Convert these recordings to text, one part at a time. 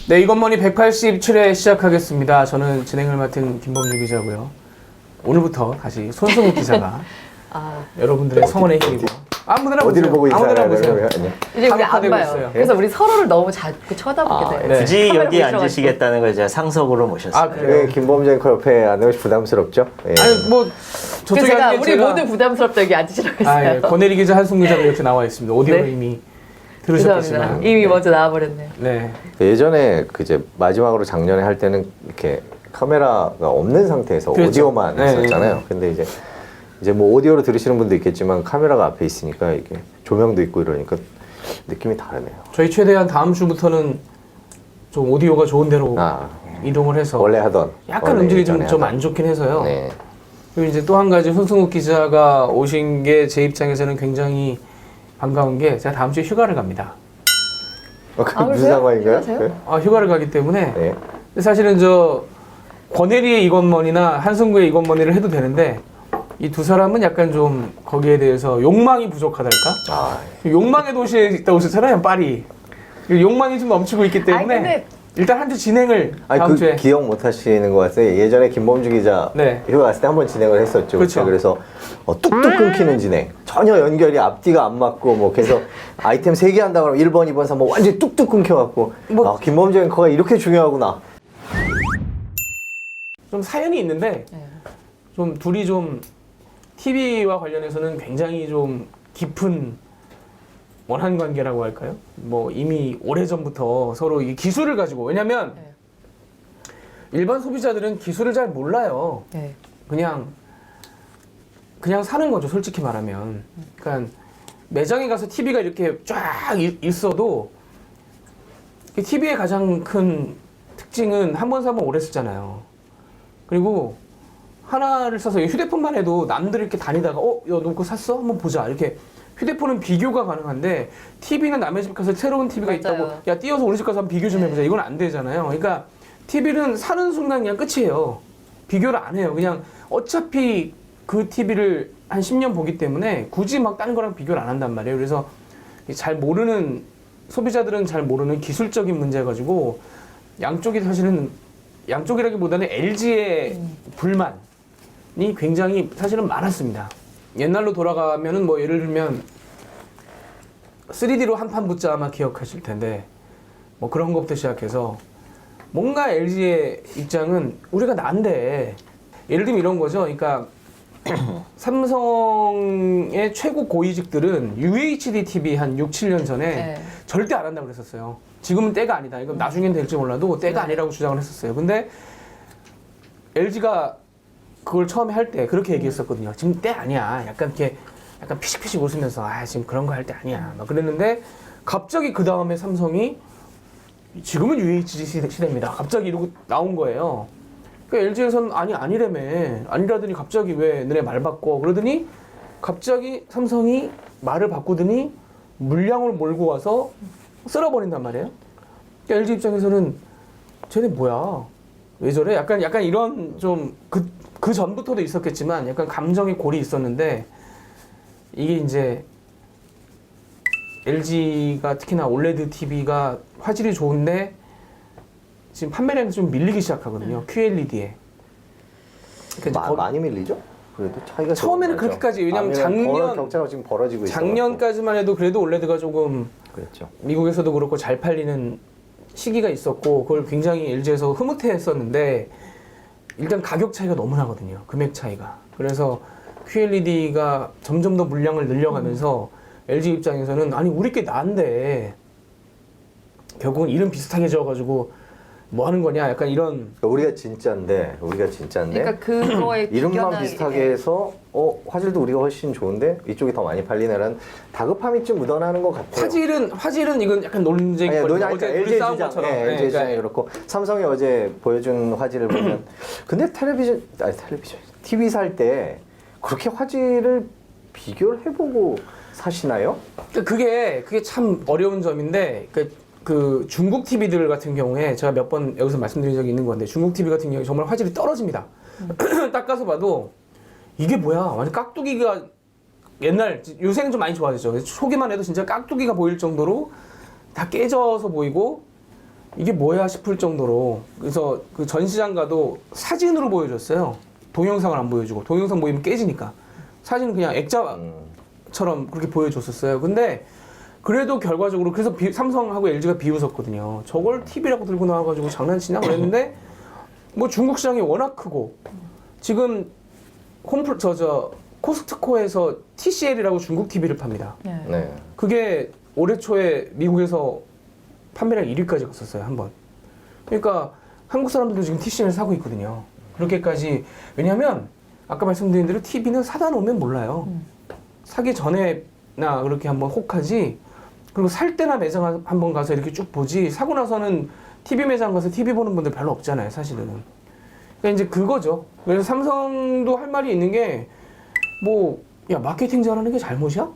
네, 이것머니 187회 시작하겠습니다. 저는 진행을 맡은 김범주 기자고요. 오늘부터 다시 손승욱 기자가 여러분들의 성원에 힘입어 아무데나 어디를 보세요. 보고 아무데나 보세요. 인사하려고 이제 우리 안 화면화되고 봐요. 있어요. 그래서 우리 서로를 너무 자꾸 쳐다보게 돼요. 네. 굳이 카메라 여기 보셔가지고. 앉으시겠다는 걸 제가 상석으로 모셨어요. 아, 그래요? 왜 김범주 앵커 옆에 앉는 것이 부담스럽죠? 예. 아니, 뭐 그래서 저쪽에 제가 앉는 게 우리 모두 부담스럽다 여기 앉으시라고 했어요. 예. 권혜리 기자, 한승 기자가 이렇게 나와 있습니다. 오디오를 네. 이미 죄송합니다. 들으셨겠지만. 이미 먼저 나와버렸네요. 네. 예전에 그 이제 마지막으로 작년에 할 때는 이렇게 카메라가 없는 상태에서 그렇죠. 오디오만 네, 했었잖아요. 네. 근데 이제 뭐 오디오로 들으시는 분도 있겠지만 카메라가 앞에 있으니까 이게 조명도 있고 이러니까 느낌이 다르네요. 저희 최대한 다음 주부터는 좀 오디오가 좋은 데로 이동을 해서 원래 하던 약간 원래 음질이 예전에 좀 하던. 안 좋긴 해서요. 네. 그리고 이제 또 한 가지 손승욱 기자가 오신 게 제 입장에서는 굉장히 반가운 게 제가 다음 주에 휴가를 갑니다. 그게 무슨 그러세요? 상황인가요? 휴가세요? 휴가를 가기 때문에 네. 근데 사실은 저 권혜리의 이것머니나 한승구의 이것머니를 해도 되는데 이 두 사람은 약간 좀 거기에 대해서 욕망이 부족하달까? 아, 욕망의 도시에 있다 오셨잖아요, 파리. 욕망이 좀 넘치고 있기 때문에 아니, 근데- 일단 한 주 진행을 아니 다음 주에 기억 못 하시는 것 같아요. 예전에 김범주 기자 네. 휴가 갔을 때 한 번 진행을 했었죠. 그렇죠. 그래서 뚝뚝 끊기는 진행. 전혀 연결이 앞뒤가 안 맞고 뭐 그래서 아이템 3개 한다 그러면 1번, 2번, 3번 완전히 뚝뚝 끊겨갖고 뭐- 김범주 앵커가 이렇게 중요하구나. 좀 사연이 있는데 네. 좀 둘이 좀 TV와 관련해서는 굉장히 좀 깊은 원한 관계라고 할까요? 뭐 이미 오래전부터 서로 이 기술을 가지고 왜냐면 네. 일반 소비자들은 기술을 잘 몰라요. 네. 그냥 사는 거죠, 솔직히 말하면. 그러니까 매장에 가서 TV가 이렇게 쫙 있어도 TV의 가장 큰 특징은 한 번 사면 오래 쓰잖아요. 그리고 하나를 사서 휴대폰만 해도 남들 이렇게 다니다가 야, 너 그거 샀어? 한번 보자. 이렇게 휴대폰은 비교가 가능한데 TV는 남의 집 가서 새로운 TV가 맞아요. 있다고 야 띄워서 우리 집 가서 한번 비교 좀 해보자. 이건 안 되잖아요. 그러니까 TV는 사는 순간 그냥 끝이에요. 비교를 안 해요. 그냥 어차피 그 TV를 한 10년 보기 때문에 굳이 막 다른 거랑 비교를 안 한단 말이에요. 그래서 잘 모르는 소비자들은 잘 모르는 기술적인 문제 가지고 양쪽이 사실은 양쪽이라기보다는 LG의 불만이 굉장히 사실은 많았습니다. 옛날로 돌아가면은 뭐 예를 들면 3D로 한판 붙자 아마 기억하실 텐데 뭐 그런 것부터 시작해서 뭔가 LG의 입장은 우리가 난데 예를 들면 이런 거죠. 그러니까 삼성의 최고 고위직들은 UHD TV 한 6, 7년 전에 네. 절대 안 한다고 그랬었어요. 지금은 때가 아니다. 이건 나중엔 될지 몰라도 때가 아니라고 주장을 했었어요. 근데 LG가 그걸 처음에 할 때 그렇게 얘기했었거든요. 지금 때 아니야. 약간 이렇게 약간 피식피식 웃으면서 지금 그런 거 할 때 아니야. 막 그랬는데 갑자기 그 다음에 삼성이 지금은 UHD 시대입니다. 갑자기 이러고 나온 거예요. 그러니까 LG에서는 아니라며. 아니라더니 갑자기 왜 너네 말 바꿔? 그러더니 갑자기 삼성이 말을 바꾸더니 물량을 몰고 와서 쓸어버린단 말이에요. 그러니까 LG 입장에서는 쟤네 뭐야? 왜 저래? 약간 이런 좀 그 전부터도 있었겠지만 약간 감정의 골이 있었는데 이게 이제 LG가 특히나 OLED TV가 화질이 좋은데 지금 판매량이 좀 밀리기 시작하거든요. QLED에. 그러니까 많이 밀리죠? 그래도 차이가 처음에는 좀 나죠. 그렇게까지 왜냐면 격차가 지금 벌어지고 있어요. 작년까지만 해도 그래도 OLED가 조금 그렇죠. 미국에서도 그렇고 잘 팔리는 시기가 있었고 그걸 굉장히 LG에서 흐뭇해했었는데 일단 가격 차이가 너무 나거든요. 금액 차이가. 그래서 QLED가 점점 더 물량을 늘려가면서 LG 입장에서는 아니 우리 게 나은데 결국은 이름 비슷하게 지어가지고 뭐 하는 거냐 약간 이런 그러니까 우리가 진짜인데 그러니까 그거에 이름만 비견하게- 비슷하게 해서 화질도 우리가 훨씬 좋은데 이쪽이 더 많이 팔리네라는 다급함이 좀 묻어나는 것 같아요. 화질은 이건 약간 논쟁이 아니, 어제 LG 둘이 싸운 주장, 것처럼. 예, LG 주장이 그렇고 삼성이 어제 보여준 화질을 보면 근데 텔레비전 TV 살 때 그렇게 화질을 비교를 해보고 사시나요? 그게 참 어려운 점인데 그 중국 TV들 같은 경우에 제가 몇 번 여기서 말씀드린 적이 있는 건데 중국 TV 같은 경우에 정말 화질이 떨어집니다. 딱 가서 봐도 이게 뭐야 완전 깍두기가 옛날 요새는 좀 많이 좋아졌죠. 초기만 해도 진짜 깍두기가 보일 정도로 다 깨져서 보이고 이게 뭐야 싶을 정도로 그래서 그 전시장 가도 사진으로 보여줬어요. 동영상을 안 보여주고 동영상 보이면 깨지니까 사진은 그냥 액자처럼 그렇게 보여줬었어요. 근데 그래도 결과적으로 그래서 삼성하고 LG가 비웃었거든요. 저걸 TV라고 들고 나와가지고 장난치냐 그랬는데 뭐 중국 시장이 워낙 크고 지금 코스트코에서 TCL이라고 중국 TV를 팝니다. 네. 네. 그게 올해 초에 미국에서 판매량 1위까지 갔었어요, 한 번. 그러니까 한국 사람들도 지금 TCL을 사고 있거든요. 그렇게까지. 왜냐하면 아까 말씀드린 대로 TV는 사다 놓으면 몰라요. 사기 전에나 그렇게 한번 혹하지. 그리고 살 때나 매장 한번 가서 이렇게 쭉 보지. 사고 나서는 TV 매장 가서 TV 보는 분들 별로 없잖아요, 사실은. 그러니까 이제 그거죠. 그래서 삼성도 할 말이 있는 게 뭐, 야, 마케팅 잘하는 게 잘못이야?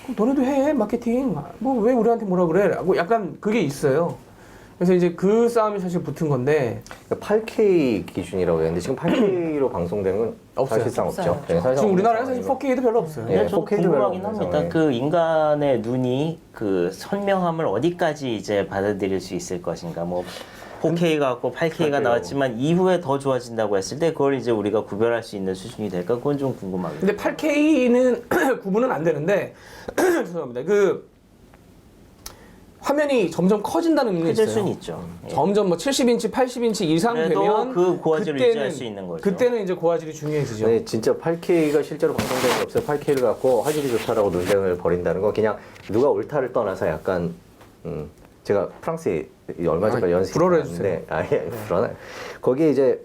그럼 너네도 해, 마케팅. 뭐, 왜 우리한테 뭐라 그래? 라고 약간 그게 있어요. 그래서 이제 그 싸움이 사실 붙은 건데. 8K 기준이라고 했는데 지금 8K로 방송되는 건 없어요. 사실상 없죠. 없어요. 네, 사실상 지금 우리나라에 없는 사실 4K도 별로 없어요. 네, 근데 저도 4K 도 궁금하긴 별로 합니다. 없는 그 인간의 눈이 그 선명함을 어디까지 이제 받아들일 수 있을 것인가. 뭐 4K가 갖고 8K가 그래요. 나왔지만 이후에 더 좋아진다고 했을 때 그걸 이제 우리가 구별할 수 있는 수준이 될까? 그건 좀 궁금하긴 해요. 근데 8K는 구분은 안 되는데, 죄송합니다. 그, 화면이 점점 커진다는 의미가 커질 있어요. 수는 있죠. 예. 점점 뭐 70인치, 80인치 이상 그래도 되면 그 고화질을 유지할 수 있는 거죠. 그때는 이제 고화질이 중요해지죠. 네, 진짜 8K가 실제로 방송되는 게 없어요. 8K를 갖고 화질이 좋다라고 논쟁을 벌인다는 거 그냥 누가 옳다를 떠나서 약간 제가 프랑스에 얼마 전까지 연습 불어를 해주세요. 아예 불어나 거기에 이제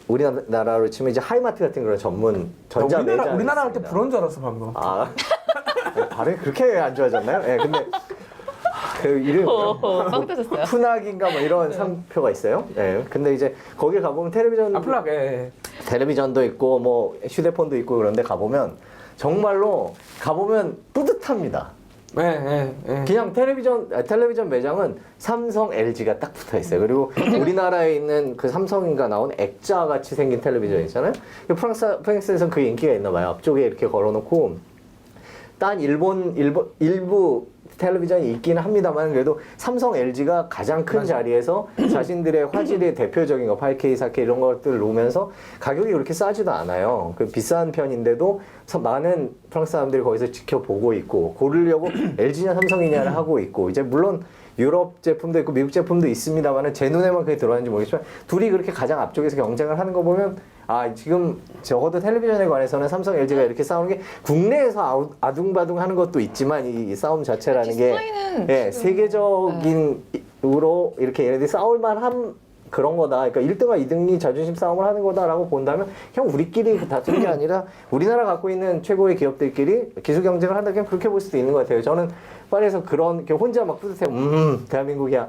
우리나라로 치면 이제 하이마트 같은 그런 전문 전자 매장 우리나라 할 때 불어인 줄 알았어, 방금. 아 발음이 그렇게 안 좋아졌나요? 예, 근데 그 이름 빵 터졌어요. 푸낙인가 뭐 이런 상표가 있어요. 예, 근데 이제 거기 가보면 아플락, 예. 텔레비전도 있고 뭐 휴대폰도 있고 그런데 가보면 정말로 가보면 뿌듯합니다. 예, 예, 예. 그냥 텔레비전 매장은 삼성, LG가 딱 붙어 있어요. 그리고 우리나라에 있는 그 삼성인가 나온 액자 같이 생긴 텔레비전 있잖아요. 프랑스에서는 그 인기가 있나 봐요. 앞쪽에 이렇게 걸어놓고 딴 일부 텔레비전이 있기는 합니다만 그래도 삼성, LG가 가장 큰 자리에서 자신들의 화질의 대표적인 거 8K, 4K 이런 것들을 놓으면서 가격이 그렇게 싸지도 않아요. 그 비싼 편인데도 많은 프랑스 사람들이 거기서 지켜보고 있고 고르려고 LG냐 삼성이냐를 하고 있고 이제 물론 유럽 제품도 있고 미국 제품도 있습니다만 제 눈에만 그게 들어왔는지 모르겠지만 둘이 그렇게 가장 앞쪽에서 경쟁을 하는 거 보면 아 지금 적어도 텔레비전에 관해서는 삼성, LG가 이렇게 싸우는 게 국내에서 아둥바둥 하는 것도 있지만 이 싸움 자체라는 게 예, 세계적인 으로 이렇게 얘네들이 싸울 만한 그런 거다. 그러니까 1등과 2등이 자존심 싸움을 하는 거다라고 본다면 그냥 우리끼리 다투는 게 아니라 우리나라 갖고 있는 최고의 기업들끼리 기술 경쟁을 한다 그냥 그렇게 볼 수도 있는 것 같아요. 저는 파리에서 그런 혼자 막 뿌듯해 대한민국이야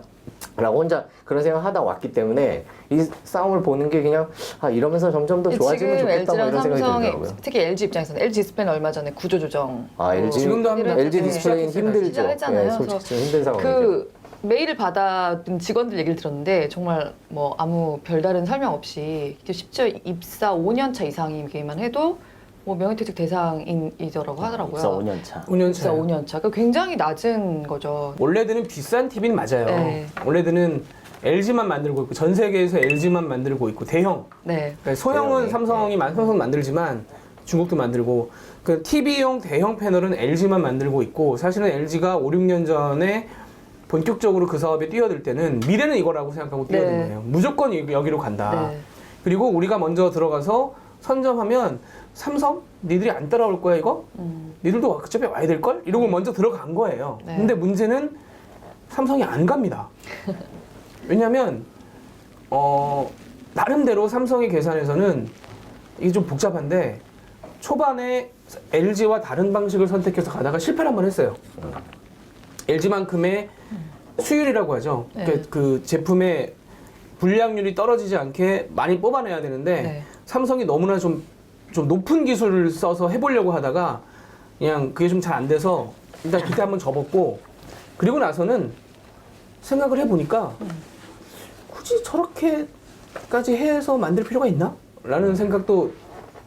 라고 혼자 그런 생각을 하다 왔기 때문에 이 싸움을 보는 게 그냥 아 이러면서 점점 더 좋아지면 좋겠다 뭐 이런 생각이 들더라고요. 특히 LG 입장에서는 LG 디스플레이는 얼마 전에 구조조정 LG 지금도 합니다. LG 디스플레이는 힘들죠. 시작했잖아요. 예, 솔직히 좀 힘든 상황이죠. 그 메일을 받은 직원들 얘기를 들었는데 정말 뭐 아무 별다른 설명 없이 심지어 입사 5년 차 이상이기만 해도 뭐 명예퇴직 대상이더라고 하더라고요. 입사 5년 차. 5년 입사 차. 5년 차. 그러니까 굉장히 낮은 거죠. 원래는 비싼 TV는 맞아요. 네. 원래는 LG만 만들고 있고 전 세계에서 LG만 만들고 있고 대형. 네. 그러니까 소형은 삼성은 만들지만 중국도 만들고 그 TV용 대형 패널은 LG만 만들고 있고 사실은 LG가 5, 6년 전에 본격적으로 그 사업에 뛰어들 때는 미래는 이거라고 생각하고 뛰어든 네. 거예요. 무조건 여기로 간다. 네. 그리고 우리가 먼저 들어가서 선점하면 삼성? 니들이 안 따라올 거야 이거? 니들도 그쪽에 와야 될걸? 이러고 먼저 들어간 거예요. 네. 근데 문제는 삼성이 안 갑니다. 왜냐면 나름대로 삼성의 계산에서는 이게 좀 복잡한데 초반에 LG와 다른 방식을 선택해서 가다가 실패를 한번 했어요. LG만큼의 수율이라고 하죠. 네. 그러니까 그 제품의 불량률이 떨어지지 않게 많이 뽑아내야 되는데 네. 삼성이 너무나 좀 높은 기술을 써서 해보려고 하다가 그냥 그게 좀 잘 안 돼서 일단 그때 한번 접었고 그리고 나서는 생각을 해보니까 굳이 저렇게까지 해서 만들 필요가 있나? 라는 생각도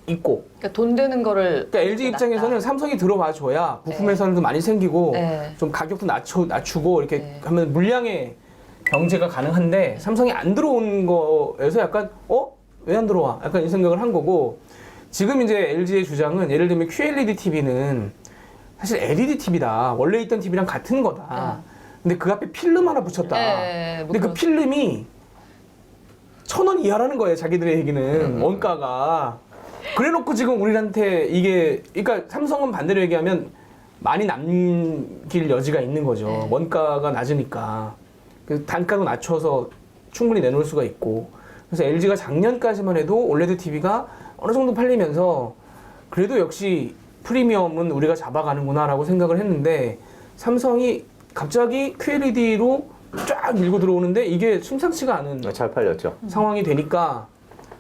있고 그러니까 돈 드는 거를 그러니까 LG 입장에서는 낫다. 삼성이 들어와 줘야 부품에서는 좀 많이 생기고 네. 좀 가격도 낮추고 이렇게 네. 하면 물량의 경제가 가능한데 삼성이 안 들어온 거에서 약간 왜 안 들어와? 약간 이 생각을 한 거고 지금 이제 LG의 주장은 예를 들면 QLED TV는 사실 LED TV다. 원래 있던 TV랑 같은 거다. 근데 그 앞에 필름 하나 붙였다. 네, 근데 그 필름이 1,000원 이하라는 거예요. 자기들의 얘기는 원가가. 그래놓고 지금 우리한테 이게 그러니까 삼성은 반대로 얘기하면 많이 남길 여지가 있는 거죠. 네. 원가가 낮으니까 그 단가도 낮춰서 충분히 내놓을 수가 있고. 그래서 LG가 작년까지만 해도 OLED TV가 어느 정도 팔리면서 그래도 역시 프리미엄은 우리가 잡아가는구나라고 생각을 했는데 삼성이 갑자기 QLED로 쫙 밀고 들어오는데 이게 심상치가 않은 잘 팔렸죠. 상황이 되니까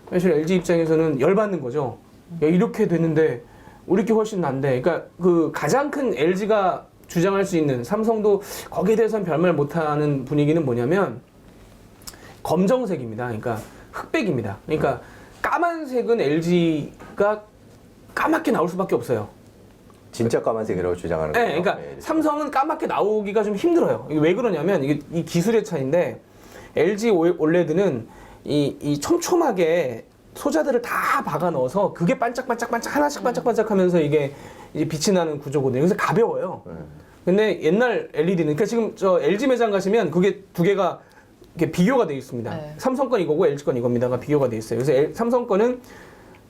사실 LG 입장에서는 열받는 거죠. 야, 이렇게 됐는데 우리 게 훨씬 난데. 그러니까 그 가장 큰 LG가 주장할 수 있는 삼성도 거기에 대해서는 별말 못하는 분위기는 뭐냐면 검정색입니다. 그러니까 흑백입니다. 그러니까 까만색은 LG가 까맣게 나올 수밖에 없어요. 진짜 까만색이라고 주장하는 거예요. 네, 그러니까 삼성은 까맣게 나오기가 좀 힘들어요. 이게 왜 그러냐면 이게 이 기술의 차이인데 LG OLED는 이 촘촘하게 소자들을 다 박아 넣어서 그게 반짝반짝반짝 하나씩 반짝반짝하면서 이게 이제 빛이 나는 구조거든요. 그래서 가벼워요. 근데 옛날 LED는 그러니까 지금 저 LG 매장 가시면 그게 두 개가 이렇게 비교가 되어 있습니다. 네. 삼성 건 이거고 LG 건 이겁니다가 비교가 되어 있어요. 그래서 삼성 거는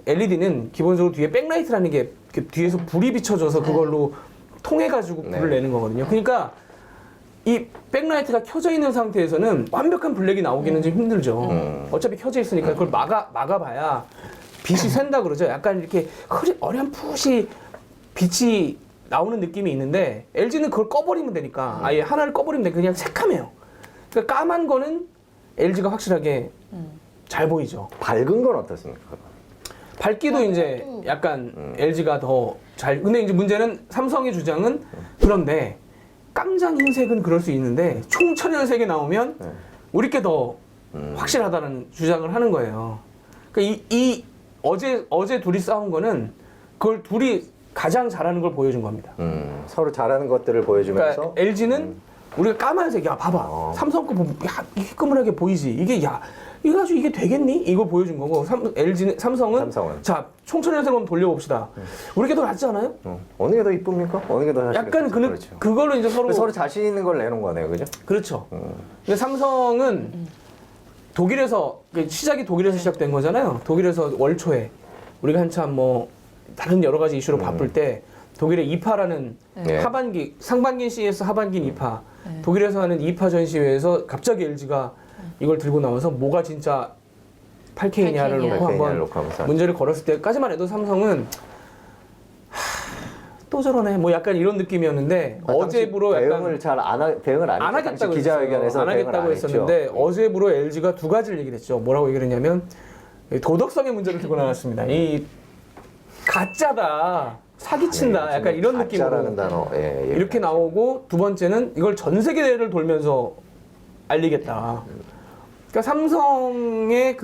LED는 기본적으로 뒤에 백라이트라는 게 이렇게 뒤에서 불이 비춰져서 그걸로 통해가지고 불을 네. 내는 거거든요. 그러니까 이 백라이트가 켜져 있는 상태에서는 완벽한 블랙이 나오기는 좀 힘들죠. 어차피 켜져 있으니까 그걸 막아봐야 빛이 샌다 그러죠. 약간 이렇게 어렴풋이 빛이 나오는 느낌이 있는데 LG는 그걸 꺼버리면 되니까 아예 하나를 꺼버리면 되니까 그냥 새카매요. 그러니까 까만 거는 LG가 확실하게 잘 보이죠. 밝은 건 어떻습니까? 밝기도 이제 약간 LG가 더 잘. 근데 이제 문제는 삼성의 주장은 그런데 깜장 흰색은 그럴 수 있는데 총천연색이 나오면 우리 게 더 확실하다는 주장을 하는 거예요. 그러니까 어제 둘이 싸운 거는 그걸 둘이 가장 잘하는 걸 보여준 겁니다. 서로 잘하는 것들을 보여주면서 그러니까 LG는 우리가 까만색, 야 봐봐, 삼성 거 보면 야 이게 까만하게 보이지. 이게 야 이거 가지고 이게 되겠니? 이걸 보여준 거고 삼성은 자 총천연색 한번 돌려봅시다. 우리 게 더 낫지 않아요? 어느 게 더 이쁩니까? 어느 게 더 약간 그렇죠. 그걸로 이제 서로 자신 있는 걸 내놓은 거네요, 그죠? 그렇죠. 근데 삼성은 독일에서 시작이 독일에서 시작된 거잖아요. 독일에서 월초에 우리가 한참 뭐 다른 여러 가지 이슈로 바쁠 때 독일의 이파라는 네. 하반기 상반기 CES 하반기 이파 독일에서 하는 이파 전시회에서 갑자기 LG가 이걸 들고 나와서 뭐가 진짜 8K냐를 8K 냐. 놓고 한번 놓고 하면서 문제를 걸었을 때까지만 해도 삼성은 또 저러네 뭐 약간 이런 느낌이었는데 어제부로 대응을 약간 대응을 안 안 했죠. 하겠다고 기자회견에서 안 대응을 하겠다고 안 했었는데 했죠. 어제부로 LG가 두 가지를 얘기를 했죠. 뭐라고 얘기를 했냐면 도덕성의 문제를 들고 나왔습니다. 이 가짜다, 사기친다, 약간 이런 가짜라는 느낌으로 단어 이렇게 나오고 두 번째는 이걸 전 세계를 돌면서 알리겠다. 그러니까 삼성의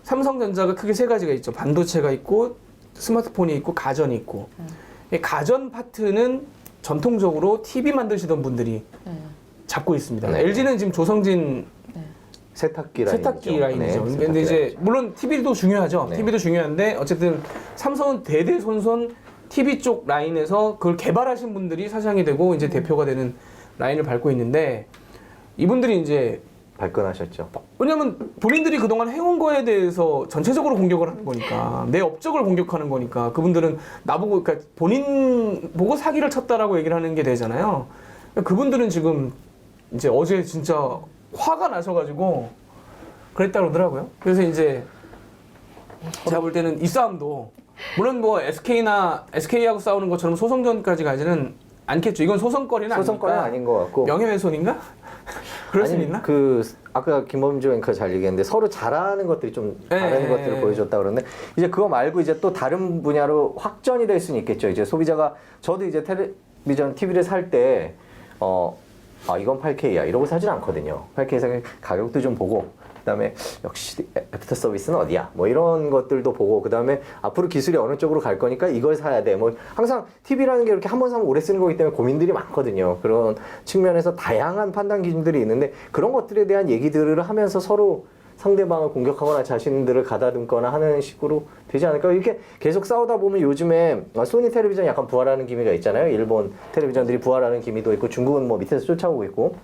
삼성전자가 크게 세 가지가 있죠. 반도체가 있고 스마트폰이 있고 가전이 있고. 이 가전 파트는 전통적으로 TV 만드시던 분들이 잡고 있습니다. 네. LG는 지금 조성진 세탁기 라인이죠. 네, 근데 이제 물론 TV도 중요하죠. 네. TV도 중요한데 어쨌든 삼성은 대대손손 TV 쪽 라인에서 그걸 개발하신 분들이 사장이 되고 이제 대표가 되는 라인을 밟고 있는데 이분들이 이제 발끈하셨죠. 왜냐면 본인들이 그동안 해온 거에 대해서 전체적으로 공격을 하는 거니까 내 업적을 공격하는 거니까 그분들은 나보고 그러니까 본인 보고 사기를 쳤다라고 얘기를 하는 게 되잖아요. 그러니까 그분들은 지금 이제 어제 진짜 화가 나셔가지고 그랬다 그러더라고요. 그래서 이제 제가 볼 때는 이 싸움도 물론 뭐 SK하고 싸우는 것처럼 소송전까지 가지는 않겠죠. 이건 소송거리는 아닌 것 같고 명예훼손인가? 그럴 수 있나? 아까 김범주 앵커 잘 얘기했는데 서로 잘하는 것들이 좀 다른 네. 것들을 보여줬다 그러는데 이제 그거 말고 이제 또 다른 분야로 확전이 될 수는 있겠죠. 이제 소비자가 저도 이제 텔레비전 TV를 살 때 이건 8K야 이러고 사진 않거든요. 8K 가격도 좀 보고 그다음에 역시 애프터 서비스는 어디야? 뭐 이런 것들도 보고 그다음에 앞으로 기술이 어느 쪽으로 갈 거니까 이걸 사야 돼. 뭐 항상 TV라는 게 이렇게 한 번 사면 오래 쓰는 거기 때문에 고민들이 많거든요. 그런 측면에서 다양한 판단 기준들이 있는데 그런 것들에 대한 얘기들을 하면서 서로 상대방을 공격하거나 자신들을 가다듬거나 하는 식으로 되지 않을까? 이렇게 계속 싸우다 보면 요즘에 소니 텔레비전 약간 부활하는 기미가 있잖아요. 일본 텔레비전들이 부활하는 기미도 있고 중국은 뭐 밑에서 쫓아오고 있고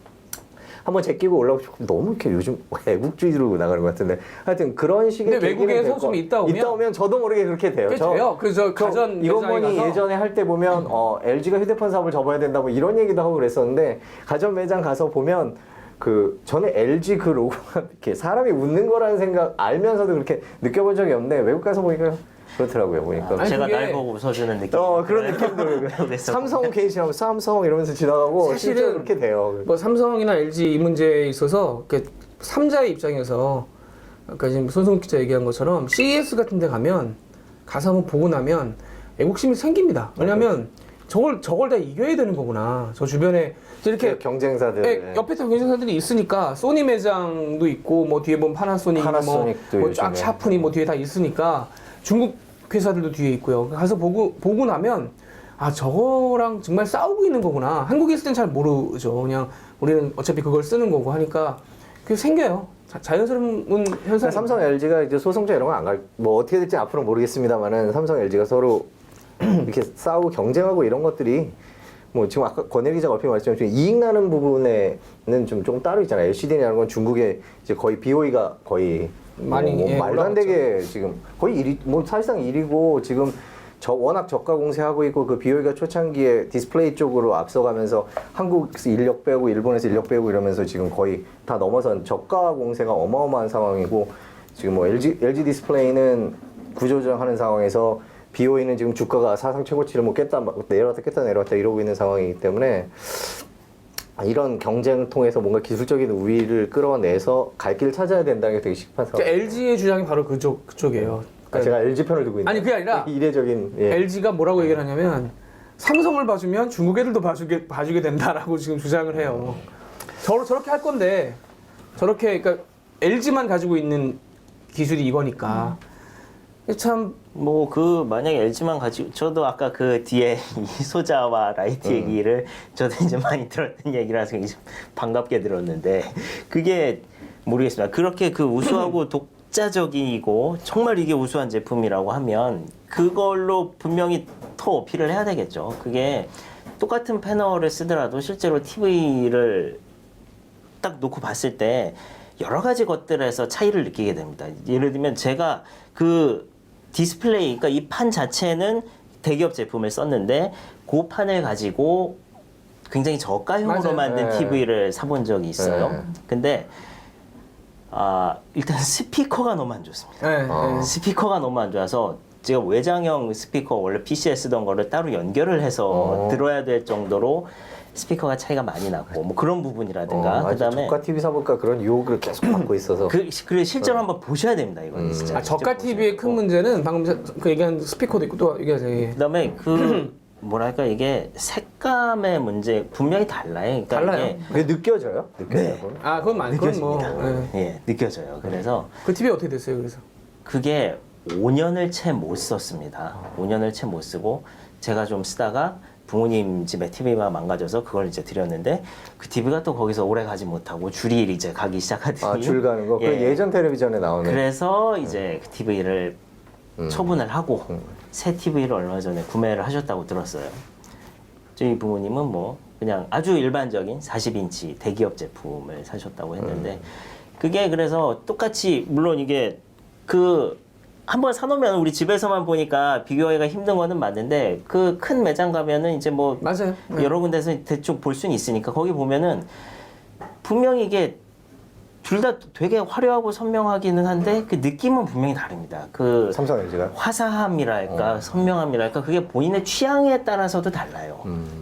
한번 제끼고 올라오고 너무 이렇게 요즘 애국주의로 나가는 것 같은데 하여튼 그런 식의 근데 외국에 계기는 될 서점이 거- 있다 오면 저도 모르게 그렇게 돼요. 그게 돼요. 그래서 가전 이건머니 매장에 가서 예전에 할 때 보면 LG가 휴대폰 사업을 접어야 된다 뭐 이런 얘기도 하고 그랬었는데 가전 매장 가서 보면 그 전에 LG 그 로고가 이렇게 사람이 웃는 거라는 생각 알면서도 그렇게 느껴본 적이 없는데 외국 가서 보니까 그렇더라고요. 보니까 아니, 제가 그게- 날 보고 웃어주는 느낌. 그런 느낌들 그래서 삼성 케이스하면 삼성 이러면서 지나가고 사실은 실제로 그렇게 돼요. 뭐 삼성이나 LG 이 문제에 있어서 삼자의 입장에서 아까 지금 손승욱 기자 얘기한 것처럼 CES 같은 데 가면 가서 한번 보고 나면 애국심이 생깁니다. 왜냐면 저걸 다 이겨야 되는 거구나. 저 주변에 이렇게 경쟁사들 옆에 다 경쟁사들이 있으니까 소니 매장도 있고 뭐 뒤에 보면 파나소닉 파나소닉도 뭐쫙 요즘에. 샤프니 뭐 뒤에 다 있으니까 중국 회사들도 뒤에 있고요. 가서 보고 나면 아 저거랑 정말 싸우고 있는 거구나. 한국에 있을 땐 잘 모르죠. 그냥 우리는 어차피 그걸 쓰는 거고 하니까 그게 생겨요. 자연스러운 현상. 삼성 LG가 이제 소송자 이런 거 안 갈 뭐 어떻게 될지 앞으로 모르겠습니다만은 삼성 LG가 서로 이렇게 싸우고 경쟁하고 이런 것들이 뭐 지금 아까 권혜 기자가 얼핏 말했지만 지금 이익 나는 부분에는 좀 따로 있잖아요. LCD라는 건 중국의 이제 거의 BOE가 거의 많이, 뭐 예, 말도 안 되게 지금 거의 1위 뭐 사실상 1위고 지금 워낙 저가 공세하고 있고 그 BOE가 초창기에 디스플레이 쪽으로 앞서가면서 한국에서 인력 빼고 일본에서 인력 빼고 이러면서 지금 거의 다 넘어선 저가 공세가 어마어마한 상황이고 지금 뭐 LG 디스플레이는 구조조정하는 상황에서 BOE는 지금 주가가 사상 최고치를 뭐 깼다 내려왔다 이러고 있는 상황이기 때문에 이런 경쟁 통해서 뭔가 기술적인 우위를 끌어내서 갈 길을 찾아야 된다는 게 되게 시급한 상황. LG의 주장이 바로 그쪽이에요. 제가 LG 편을 두고 있는. 아니, 그게 아니라 이례적인. 예. LG가 뭐라고 얘기를 하냐면 삼성을 봐주면 중국 애들도 봐주게 된다라고 지금 주장을 해요. 저렇게 할 건데 저렇게 그러니까 LG만 가지고 있는 기술이 이거니까 참 뭐 만약에 LG만 가지고 저도 아까 그 뒤에 이 소자와 라이트 얘기를 저도 이제 많이 들었던 얘기라서 이제 반갑게 들었는데 그게 모르겠습니다. 그렇게 그 우수하고 독자적이고 정말 이게 우수한 제품이라고 하면 그걸로 분명히 더 어필을 해야 되겠죠. 그게 똑같은 패널을 쓰더라도 실제로 TV를 딱 놓고 봤을 때 여러 가지 것들에서 차이를 느끼게 됩니다. 예를 들면 제가 그 디스플레이, 그러니까 이 판 자체는 대기업 제품을 썼는데 그 판을 가지고 굉장히 저가형으로 맞아요. 만든 네. TV를 사본 적이 있어요. 네. 근데 일단 스피커가 너무 안 좋습니다. 네, 네. 스피커가 너무 안 좋아서 제가 외장형 스피커 원래 PC에 쓰던 거를 따로 연결을 해서 들어야 될 정도로 스피커가 차이가 많이 났고 뭐 그런 부분이라든가 그다음에 저가 TV 사볼까 그런 유혹을 계속 받고 있어서. 그래 실제로 한번 보셔야 됩니다. 이건 진짜. 아, 저가 직접 TV의 보셔야 큰 문제는 방금 그 얘기한 스피커도 있고 또 얘기하세요. 그다음에 뭐랄까 이게 색감의 문제 분명히 달라요. 그러니까 달라요. 이게 그게 느껴져요? 느껴져요? 아, 그건 많이 그건 뭐 느껴집니다. 예. 예, 느껴져요. 그래서 그 TV 어떻게 됐어요? 그래서 그게 5년을 채 못 썼습니다. 5년을 채 못 쓰고 제가 좀 쓰다가 부모님 집에 TV가 망가져서 그걸 이제 드렸는데 그 TV가 또 거기서 오래 가지 못하고 줄이 이제 가기 시작하더니 줄 가는 거. 그 예전 텔레비전에 나오는. 그래서 이제 그 TV를 처분을 하고 새 TV를 얼마 전에 구매를 하셨다고 들었어요. 저희 부모님은 뭐 그냥 아주 일반적인 40인치 대기업 제품을 사셨다고 했는데 그게 그래서 똑같이 물론 이게 한번 사놓으면 우리 집에서만 보니까 비교하기가 힘든 거는 맞는데 그 큰 매장 가면은 이제 뭐 맞아요. 네. 여러 군데서 대충 볼 수는 있으니까 거기 보면은 분명히 이게 둘 다 되게 화려하고 선명하기는 한데 그 느낌은 분명히 다릅니다. 그 삼성 LG가. 화사함이랄까 선명함이랄까 그게 본인의 취향에 따라서도 달라요.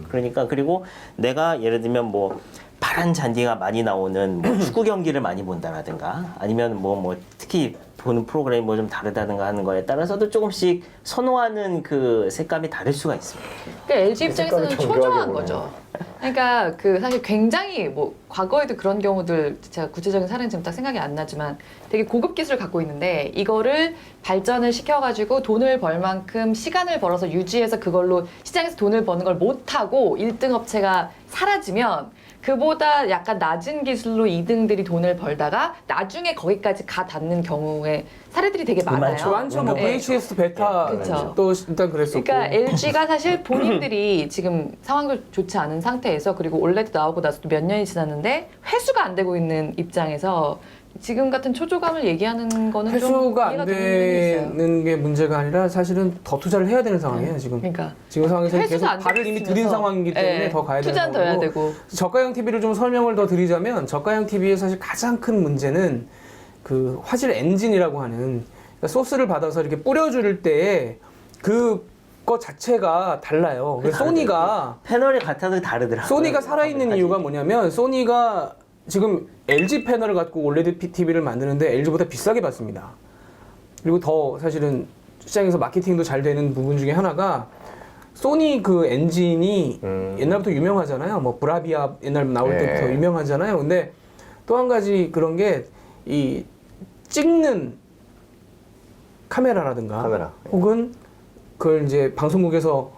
그러니까 그리고 내가 예를 들면 뭐 파란 잔디가 많이 나오는 뭐 축구 경기를 많이 본다라든가 아니면 뭐 특히 보는 프로그램이 뭐 좀 다르다든가 하는 거에 따라서도 조금씩 선호하는 그 색감이 다를 수가 있습니다. 그러니까 LG 입장에서는 색깔을 정교하게 초조한 보네요. 거죠. 그러니까 그 사실 굉장히 뭐 과거에도 그런 경우들 제가 구체적인 사례는 지금 딱 생각이 안 나지만 되게 고급 기술을 갖고 있는데 이거를 발전을 시켜가지고 돈을 벌 만큼 시간을 벌어서 유지해서 그걸로 시장에서 돈을 버는 걸 못하고 1등 업체가 사라지면 그보다 약간 낮은 기술로 2등들이 돈을 벌다가 나중에 거기까지 가 닿는 경우에 사례들이 되게 많아요. 많죠. 뭐 네. VHS 베타 그쵸. 또 일단 그랬었고. 그러니까 LG가 사실 본인들이 지금 상황도 좋지 않은 상태에서 그리고 올레드 나오고 나서 또 몇 년이 지났는데 회수가 안 되고 있는 입장에서 지금 같은 초조감을 얘기하는 거는 좀 회수가 안 이해가 되는 부분이 있어요. 되는 게 문제가 아니라 사실은 더 투자를 해야 되는 상황이에요 지금. 그러니까 지금 상황에서 회수도 계속 안 발을 이미 됐으면서. 들인 상황이기 때문에 네, 더 가야 되는 투자는 더 해야 거고. 되고. 저가형 TV를 좀 설명을 더 드리자면 저가형 TV의 사실 가장 큰 문제는 그 화질 엔진이라고 하는 그러니까 소스를 받아서 이렇게 뿌려줄 때에 그거 자체가 달라요. 그래서 소니가 패널이 같아도 다르더라고요. 소니가 살아있는 이유가 뭐냐면 소니가 지금 LG 패널을 갖고 올레드 TV를 만드는데 LG보다 비싸게 받습니다. 그리고 더 사실은 시장에서 마케팅도 잘 되는 부분 중에 하나가 소니 그 엔진이 옛날부터 유명하잖아요. 뭐 브라비아 옛날 나올 네. 때부터 유명하잖아요. 근데 또 한 가지 그런 게 이 찍는 카메라라든가 카메라. 혹은 그걸 이제 방송국에서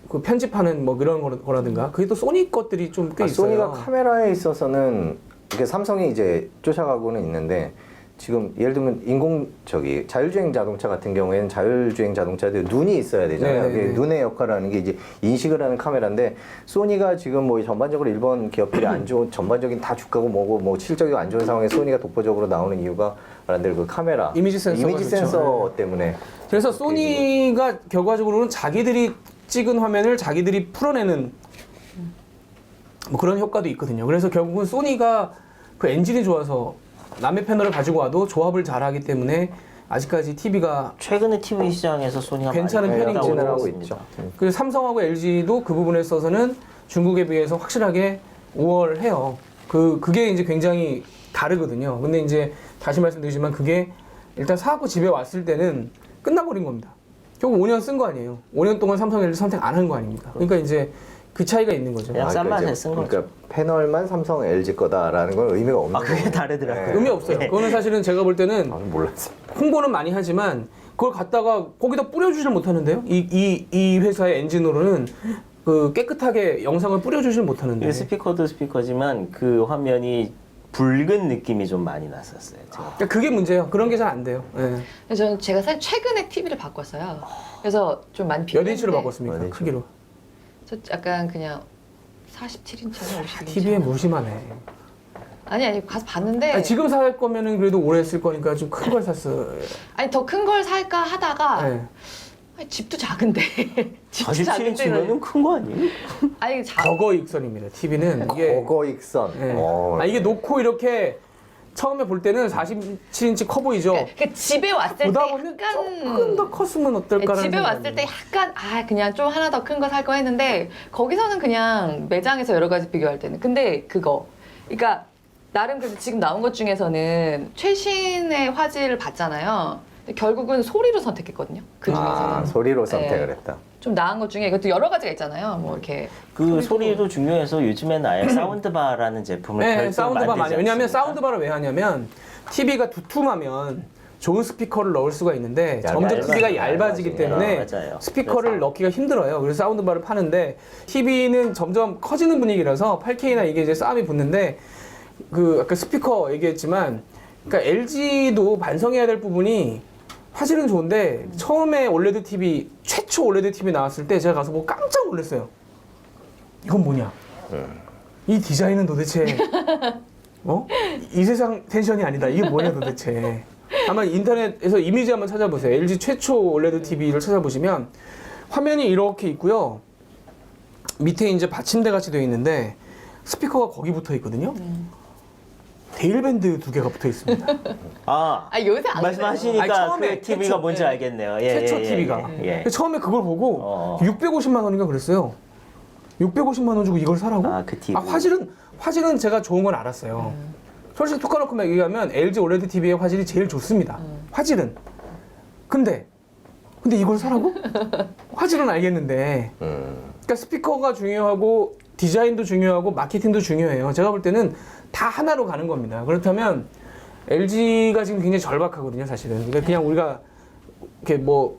그 편집하는 뭐 그런 거라든가 그게 또 소니 것들이 좀 꽤 있어요. 소니가 카메라에 있어서는 이게 삼성이 이제 쫓아가고는 있는데 지금 예를 들면 자율주행 자동차 같은 경우에는 자율주행 자동차도 눈이 있어야 되잖아요. 네네네. 이게 눈의 역할을 하는 게 이제 인식을 하는 카메라인데 소니가 지금 뭐 전반적으로 일본 기업들이 안 좋은 전반적인 다 주가고 뭐고 뭐 실적이 안 좋은 상황에 소니가 독보적으로 나오는 이유가 말한 그 카메라, 이미지 센서가 좋죠. 센서 때문에 그래서 소니가 결과적으로는 자기들이 찍은 화면을 자기들이 풀어내는 뭐 그런 효과도 있거든요. 그래서 결국은 소니가 그 엔진이 좋아서 남의 패널을 가지고 와도 조합을 잘하기 때문에 아직까지 TV가 최근에 TV 시장에서 소니가 괜찮은 많이 편인 진을 거고 하고 있습니다. 있죠. 그래서 삼성하고 LG도 그 부분에 있어서는 중국에 비해서 확실하게 우월해요. 그게 이제 굉장히 다르거든요. 근데 이제 다시 말씀드리지만 그게 일단 사갖고 집에 왔을 때는 끝나버린 겁니다. 결국 5년 쓴 거 아니에요. 5년 동안 삼성 LG 선택 안 한 거 아닙니까? 그러니까 이제 그 차이가 있는 거죠. 그냥 싼 맛에 이제 쓴 거죠. 그러니까 패널만 삼성 LG 거다라는 건 의미가 없는 아, 그게 거예요. 다르더라고요. 네. 의미 없어요. 그거는 사실은 제가 볼 때는 몰랐어요. 홍보는 많이 하지만 그걸 갖다가 거기다 뿌려주질 못하는데요. 이 회사의 엔진으로는 그 깨끗하게 영상을 뿌려주질 못하는데. 그 스피커도 스피커지만 그 화면이 붉은 느낌이 좀 많이 났었어요. 제가. 그러니까 그게 문제예요. 그런 게 잘 안 돼요. 예. 그래서 저는 제가 사실 최근에 TV를 바꿨어요. 그래서 좀 많이 몇 인치로 비교했는데 바꿨습니까? 몇 인치? 크기로. 저 약간 그냥 47인치나 52인치. TV에 무심하네. 아니 가서 봤는데 아니, 지금 살 거면은 그래도 오래 쓸 거니까 좀 큰 걸 샀어요. 아니 더 큰 걸 살까 하다가 예. 아니, 집도 작은데 집도 작은데 47인치면은 큰 거 아니에요? 아니 거거 익선입니다. TV는 이게 거거익선. 예. 어. 이게 놓고 이렇게 처음에 볼 때는 47인치 커 보이죠. 그러니까 집에 왔을 때 보다 보면 조금 더 컸으면 어떨까라는 집에 왔을 생각이. 때 약간 그냥 좀 하나 더 큰 거 살 거 했는데 거기서는 그냥 매장에서 여러 가지 비교할 때는 근데 그러니까 나름 그래도 지금 나온 것 중에서는 최신의 화질을 봤잖아요. 근데 결국은 소리로 선택했거든요. 그 중에서는 소리로 선택을 네. 했다. 좀 나은 것 중에 이것도 여러 가지가 있잖아요. 뭐 이렇게 그 소리도 중요해서 요즘에는 아예 사운드바라는 제품을 네, 별도로 사운드바 많이. 만들지 왜냐하면 않습니까? 사운드바를 왜 하냐면 TV가 두툼하면 좋은 스피커를 넣을 수가 있는데 점점 얇아지네. TV가 얇아지기 때문에 맞아요. 스피커를 그래서. 넣기가 힘들어요. 그래서 사운드바를 파는데 TV는 점점 커지는 분위기라서 8K나 이게 이제 싸움이 붙는데 그 아까 스피커 얘기했지만 그러니까 LG도 반성해야 될 부분이 화질은 좋은데 처음에 올레드 TV 최초 올레드 TV 나왔을 때 제가 가서 보고 깜짝 놀랐어요. 이건 뭐냐? 이 디자인은 도대체 이 세상 텐션이 아니다. 이게 뭐냐 도대체. 아마 인터넷에서 이미지 한번 찾아보세요. LG 최초 올레드 TV를 찾아보시면 화면이 이렇게 있고요. 밑에 이제 받침대 같이 되어 있는데 스피커가 거기 붙어 있거든요. 데일밴드 2개가 붙어 있습니다. 요새 안 말씀하시니까 아니, 처음에 그 TV가 최초, 뭔지 예. 알겠네요. 예, 최초 예, 예, TV가. 예, 예. 처음에 그걸 보고 어. 650만 원인가 그랬어요. 650만 원 주고 이걸 사라고? 그 TV. 화질은 제가 좋은 건 알았어요. 솔직히 툭 까놓고 얘기하면 LG OLED TV의 화질이 제일 좋습니다. 화질은. 근데 이걸 사라고? 화질은 알겠는데. 그러니까 스피커가 중요하고 디자인도 중요하고 마케팅도 중요해요. 제가 볼 때는 다 하나로 가는 겁니다. 그렇다면 LG가 지금 굉장히 절박하거든요, 사실은. 그러니까 그냥 우리가 이렇게 뭐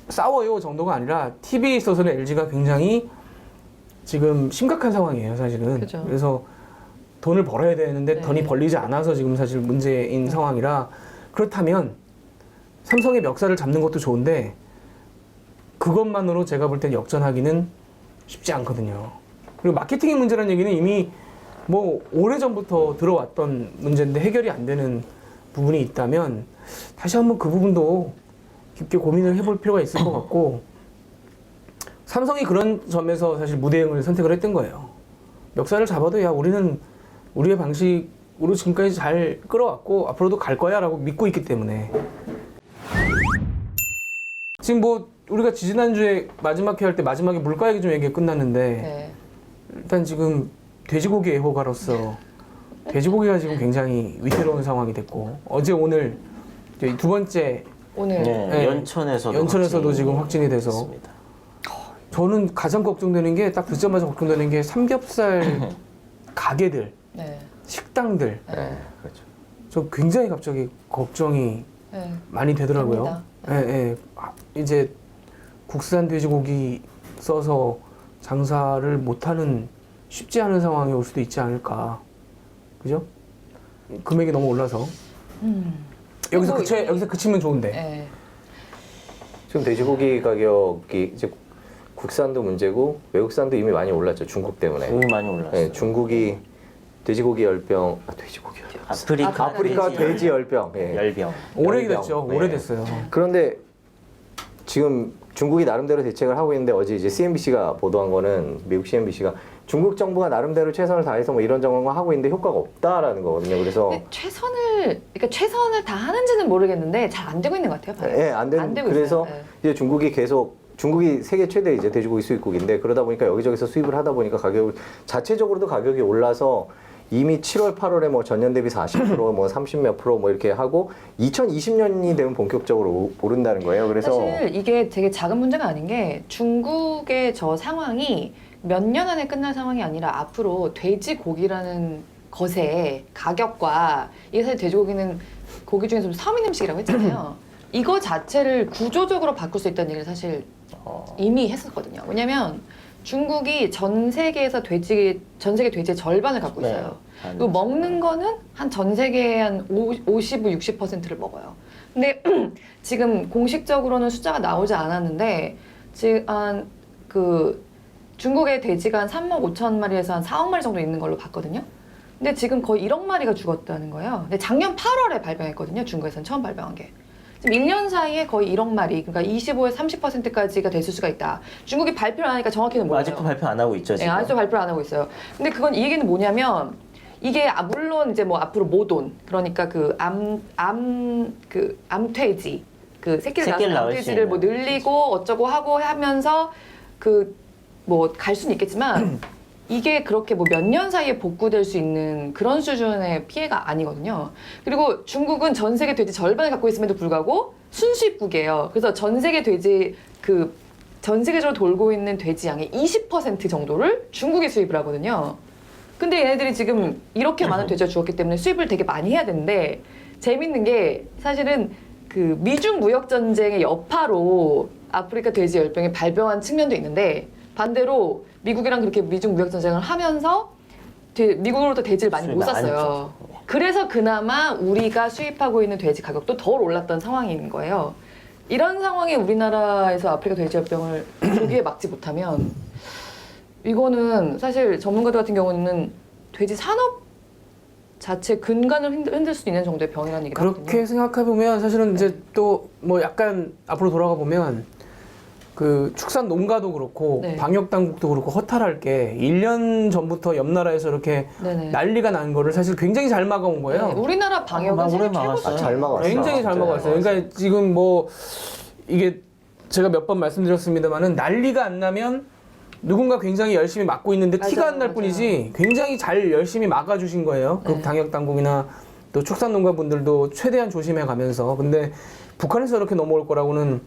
싸워요 정도가 아니라 TV에 있어서는 LG가 굉장히 지금 심각한 상황이에요, 사실은. 그죠. 그래서 돈을 벌어야 되는데 네. 돈이 벌리지 않아서 지금 사실 문제인 상황이라 그렇다면 삼성의 멱살을 잡는 것도 좋은데 그것만으로 제가 볼 땐 역전하기는 쉽지 않거든요. 그리고 마케팅의 문제라는 얘기는 이미 뭐 오래전부터 들어왔던 문제인데 해결이 안 되는 부분이 있다면 다시 한번 그 부분도 깊게 고민을 해볼 필요가 있을 것 같고 삼성이 그런 점에서 사실 무대응을 선택을 했던 거예요. 멱살을 잡아도 야 우리는 우리의 방식으로 지금까지 잘 끌어왔고 앞으로도 갈 거야 라고 믿고 있기 때문에 지금 뭐 우리가 지지난주에 마지막 회 할 때 마지막에 물가 얘기 좀 얘기가 끝났는데 네. 일단 지금 돼지고기 애호가로서 돼지고기가 지금 굉장히 위태로운 상황이 됐고 어제 오늘 이제 두 번째 오늘 네, 네. 연천에서도 연천에서도 지금 확진이 돼서 됐습니다. 저는 가장 걱정되는 게 딱 듣자마자 걱정되는 게 삼겹살 가게들, 네. 식당들 네, 그렇죠. 저 굉장히 갑자기 걱정이 네. 많이 되더라고요. 됩니다. 예, 예. 아, 이제 국산 돼지고기 써서 장사를 못하는 쉽지 않은 상황이 올 수도 있지 않을까. 그죠? 금액이 너무 올라서 여기서 뭐, 여기서 그치면 좋은데. 네. 지금 돼지고기 가격이 이제 국산도 문제고 외국산도 이미 많이 올랐죠. 중국 때문에. 너무 많이 올랐어요. 네, 중국이 돼지고기 열병, 돼지고기 열병. 아프리카 돼지 열병. 예. 열병. 오래됐죠. 네. 오래됐어요. 그런데 지금 중국이 나름대로 대책을 하고 있는데 어제 이제 CNBC가 보도한 거는 미국 CNBC가 중국 정부가 나름대로 최선을 다해서 뭐 이런저런 거 하고 있는데 효과가 없다라는 거거든요. 그래서 근데 최선을 다 하는지는 모르겠는데 잘 안 되고 있는 것 같아요. 예, 안 되는. 되고 그래서 있어요. 네. 이제 중국이 세계 최대 이제 돼지고기 수입국인데 그러다 보니까 여기저기서 수입을 하다 보니까 자체적으로도 가격이 올라서 이미 7월, 8월에 뭐 전년 대비 40%, 뭐 30몇 프로 뭐 이렇게 하고 2020년이 되면 본격적으로 오른다는 거예요. 그래서 사실 이게 되게 작은 문제가 아닌 게 중국의 저 상황이 몇 년 안에 끝날 상황이 아니라 앞으로 돼지고기라는 것의 가격과 이게 사실 돼지고기는 고기 중에서 좀 서민 음식이라고 했잖아요. 이거 자체를 구조적으로 바꿀 수 있다는 얘기를 사실 이미 했었거든요. 왜냐면 중국이 전 세계에서 전 세계 돼지의 절반을 갖고 있어요. 네. 그리고 먹는 거는 한 전 세계의 한 50, 60%를 먹어요. 근데 지금 공식적으로는 숫자가 나오지 않았는데 지금 중국의 돼지가 한 3억 5천 마리에서 한 4억 마리 정도 있는 걸로 봤거든요. 근데 지금 거의 1억 마리가 죽었다는 거예요. 근데 작년 8월에 발병했거든요. 중국에서는 처음 발병한 게. 지금 1년 사이에 거의 1억 마리, 그러니까 25에서 30%까지가 됐을 수가 있다. 중국이 발표를 안 하니까 정확히는 몰라요. 아직도 발표 안 하고 있죠, 네, 지금. 아직도 발표를 안 하고 있어요. 근데 그건 이 얘기는 뭐냐면 이게 물론 이제 뭐 앞으로 모돈, 그러니까 암퇴지, 새끼를 낳은 낳을 암퇴지를 수 뭐 있는. 늘리고 어쩌고 하고 하면서 뭐 갈 수는 있겠지만 이게 그렇게 뭐 몇 년 사이에 복구될 수 있는 그런 수준의 피해가 아니거든요. 그리고 중국은 전 세계 돼지 절반을 갖고 있음에도 불구하고 순수입국이에요. 그래서 전 세계 돼지 전 세계적으로 돌고 있는 돼지 양의 20% 정도를 중국이 수입을 하거든요. 근데 얘네들이 지금 이렇게 많은 돼지가 죽었기 때문에 수입을 되게 많이 해야 되는데 재밌는 게 사실은 미중 무역 전쟁의 여파로 아프리카 돼지 열병이 발병한 측면도 있는데 반대로 미국이랑 그렇게 미중 무역 전쟁을 하면서 미국으로부터 돼지를 많이 못 수입이 안 샀어요. 줬죠. 그래서 그나마 우리가 수입하고 있는 돼지 가격도 덜 올랐던 상황인 거예요. 이런 상황에 우리나라에서 아프리카 돼지열병을 조기에 막지 못하면 이거는 사실 전문가들 같은 경우는 돼지 산업 자체 근간을 흔들 수 있는 정도의 병이라는 얘기를 하거든요. 그렇게 생각해 보면 사실은 이제 또 뭐 약간 앞으로 돌아가 보면 축산 농가도 그렇고 네. 방역 당국도 그렇고 허탈할 게 1년 전부터 옆 나라에서 이렇게 네네. 난리가 난 거를 사실 굉장히 잘 막아온 거예요. 네, 우리나라 방역은 오래 세계 막았어요. 최고 잘 막았어요. 굉장히 잘 진짜. 막았어요. 그러니까 지금 뭐 이게 제가 몇 번 말씀드렸습니다만은 난리가 안 나면 누군가 굉장히 열심히 막고 있는데 맞아요, 티가 안 날 맞아요. 뿐이지 굉장히 잘 열심히 막아주신 거예요. 네. 그 당역 당국이나 또 축산농가분들도 최대한 조심해 가면서. 근데 북한에서 이렇게 넘어올 거라고는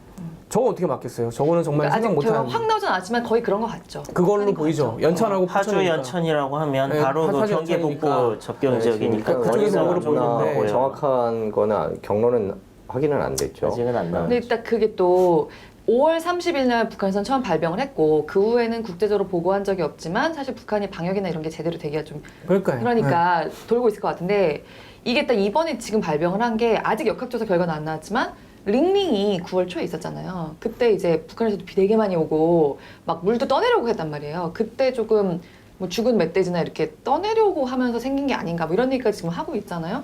저거 어떻게 막겠어요? 저거는 정말 그러니까 생각 아직 못하는. 결과 확 나오진 않았지만 거의 그런 것 같죠. 그걸로 하는 보이죠. 것 같죠. 연천하고 파주 포천이니까. 연천이라고 하면 네, 바로 그 파주 경계 연천이니까. 북부 접경 지역이니까 그러니까 그쪽에서 거기서 먹으러 보이는데 보여요. 정확한 거는 경로는 확인은 안 됐죠. 아직은 안 나왔죠. 근데 일단 그게 또 5월 30일 날 북한에선 처음 발병을 했고 그 후에는 국제적으로 보고한 적이 없지만 사실 북한이 방역이나 이런 게 제대로 되기가 좀 그러니까요. 그러니까 돌고 있을 것 같은데 이게 딱 이번에 지금 발병을 한 게 아직 역학조사 결과는 안 나왔지만 링링이 9월 초에 있었잖아요. 그때 이제 북한에서도 비 되게 많이 오고 막 물도 떠내려오고 했단 말이에요. 그때 조금 뭐 죽은 멧돼지나 이렇게 떠내려오고 하면서 생긴 게 아닌가 뭐 이런 얘기까지 지금 하고 있잖아요.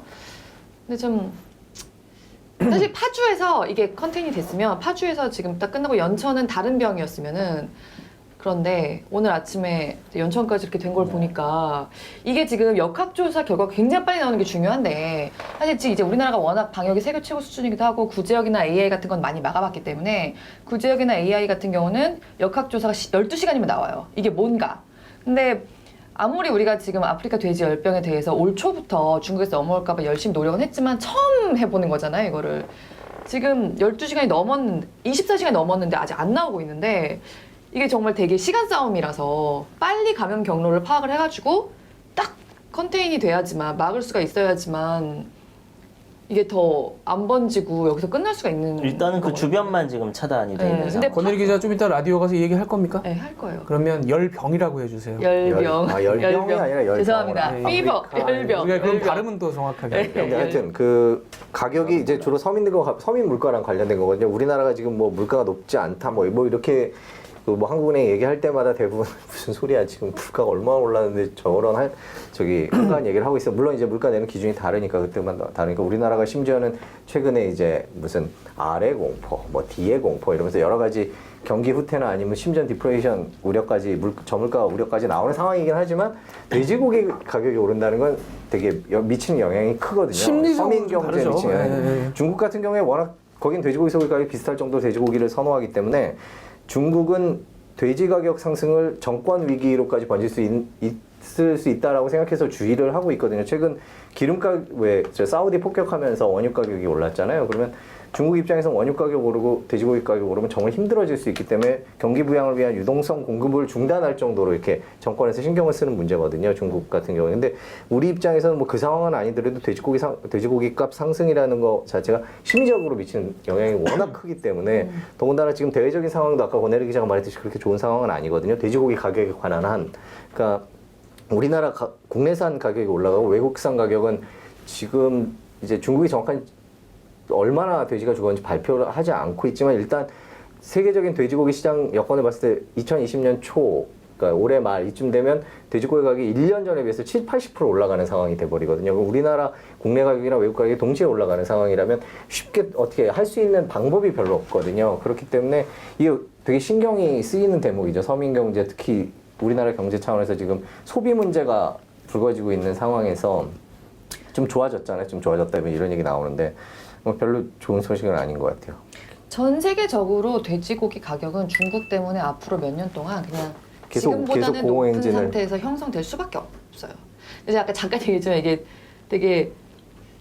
근데 좀 사실 파주에서 이게 컨테인이 됐으면 파주에서 지금 딱 끝나고 연천은 다른 병이었으면은 그런데 오늘 아침에 연천까지 이렇게 된 걸 보니까 이게 지금 역학조사 결과가 굉장히 빨리 나오는 게 중요한데 사실 지금 이제 우리나라가 워낙 방역이 세계 최고 수준이기도 하고 구제역이나 AI 같은 건 많이 막아봤기 때문에 구제역이나 AI 같은 경우는 역학조사가 12시간이면 나와요. 이게 뭔가. 근데 아무리 우리가 지금 아프리카 돼지 열병에 대해서 올 초부터 중국에서 넘어올까 봐 열심히 노력은 했지만 처음 해보는 거잖아요, 이거를. 지금 12시간이 넘었는데 24시간이 넘었는데 아직 안 나오고 있는데 이게 정말 되게 시간 싸움이라서 빨리 감염 경로를 파악을 해가지고 딱 컨테인이 돼야지만 막을 수가 있어야지만 이게 더 안 번지고 여기서 끝날 수가 있는 일단은 그 거거든요. 주변만 지금 차단이 돼 네, 있는 근데 상황. 권혜리 기자 좀 이따 라디오 가서 얘기할 겁니까? 네, 할 거예요. 그러면 열병이라고 해주세요. 열병. 열병이 아니라 열병. 죄송합니다. 네. 피버, 아프리카. 열병. 우리가 그럼 열병. 발음은 또 정확하게. 네. 할게요. 근데 하여튼 그 가격이 이제 주로 서민 물가랑 관련된 거거든요. 우리나라가 지금 뭐 물가가 높지 않다 뭐 이렇게 그 뭐 한국은행 얘기할 때마다 대부분 무슨 소리야 지금 물가가 얼마나 올랐는데 저런 한가한 얘기를 하고 있어. 물론 이제 물가 내는 기준이 다르니까 그때만 다르니까 우리나라가 심지어는 최근에 이제 무슨 R의 공포, 뭐 D의 공포 이러면서 여러 가지 경기 후퇴나 아니면 심지어 디플레이션 우려까지 저물가 우려까지 나오는 상황이긴 하지만 돼지고기 가격이 오른다는 건 되게 미치는 영향이 크거든요. 심리적으로 서민 좀 경제에 다르죠. 미치는 영향. 네. 중국 같은 경우에 워낙 거긴 돼지고기 소비 가격이 비슷할 정도로 돼지고기를 선호하기 때문에 중국은 돼지 가격 상승을 정권 위기로까지 번질 수 있을 수 있다라고 생각해서 주의를 하고 있거든요. 최근 기름가 사우디 폭격하면서 원유 가격이 올랐잖아요. 그러면 중국 입장에서 원유 가격 오르고 돼지고기 가격 오르면 정말 힘들어질 수 있기 때문에 경기 부양을 위한 유동성 공급을 중단할 정도로 이렇게 정권에서 신경을 쓰는 문제거든요. 중국 같은 경우에. 근데 우리 입장에서는 뭐 그 상황은 아니더라도 돼지고기 값 상승이라는 거 자체가 심리적으로 미치는 영향이 워낙 크기 때문에 더군다나 지금 대외적인 상황도 아까 권혜리 기자가 말했듯이 그렇게 좋은 상황은 아니거든요. 돼지고기 가격에 관한 한. 그러니까 우리나라 국내산 가격이 올라가고 외국산 가격은 지금 이제 중국이 정확한 얼마나 돼지가 죽었는지 발표를 하지 않고 있지만 일단 세계적인 돼지고기 시장 여건을 봤을 때 2020년 초 그러니까 올해 말 이쯤 되면 돼지고기 가격이 1년 전에 비해서 70-80% 올라가는 상황이 돼버리거든요. 우리나라 국내 가격이나 외국 가격이 동시에 올라가는 상황이라면 쉽게 어떻게 할 수 있는 방법이 별로 없거든요. 그렇기 때문에 이게 되게 신경이 쓰이는 대목이죠. 서민 경제 특히 우리나라 경제 차원에서 지금 소비 문제가 불거지고 있는 상황에서 좀 좋아졌잖아요. 좀 좋아졌다면 이런 얘기 나오는데 뭐 별로 좋은 소식은 아닌 것 같아요. 전 세계적으로 돼지고기 가격은 중국 때문에 앞으로 몇 년 동안 그냥 계속 지금보다는 높은 고공행진을. 상태에서 형성될 수밖에 없어요. 그래서 아까 잠깐 얘기했지만 이게 되게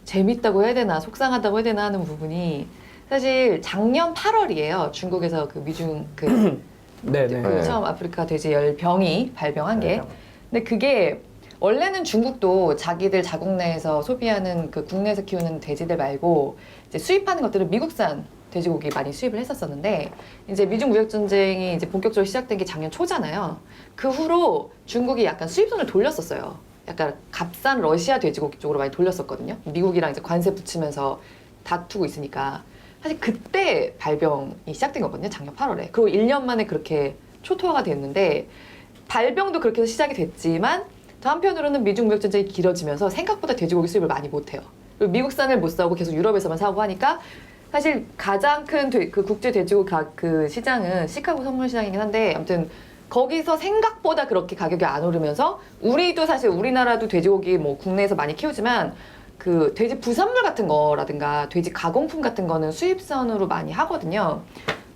재밌다고 해야 되나 속상하다고 해야 되나 하는 부분이 사실 작년 8월이에요. 중국에서 그 미중 그 네네. 그 처음 아프리카 돼지 열병이 발병한 게. 근데 그게 원래는 중국도 자기들 자국 내에서 소비하는 그 국내에서 키우는 돼지들 말고 이제 수입하는 것들은 미국산 돼지고기 많이 수입을 했었었는데 이제 미중 무역 전쟁이 이제 본격적으로 시작된 게 작년 초잖아요. 그 후로 중국이 약간 수입선을 돌렸었어요. 약간 값싼 러시아 돼지고기 쪽으로 많이 돌렸었거든요. 미국이랑 이제 관세 붙이면서 다투고 있으니까. 사실 그때 발병이 시작된 거거든요. 작년 8월에. 그리고 1년 만에 그렇게 초토화가 됐는데 발병도 그렇게 해서 시작이 됐지만 또 한편으로는 미중 무역 전쟁이 길어지면서 생각보다 돼지고기 수입을 많이 못해요. 그리고 미국산을 못 사고 계속 유럽에서만 사고 하니까 사실 가장 큰 그 국제 돼지고기 그 시장은 시카고 선물 시장이긴 한데 아무튼 거기서 생각보다 그렇게 가격이 안 오르면서 우리도 사실 우리나라도 돼지고기 뭐 국내에서 많이 키우지만 그 돼지 부산물 같은 거라든가 돼지 가공품 같은 거는 수입선으로 많이 하거든요.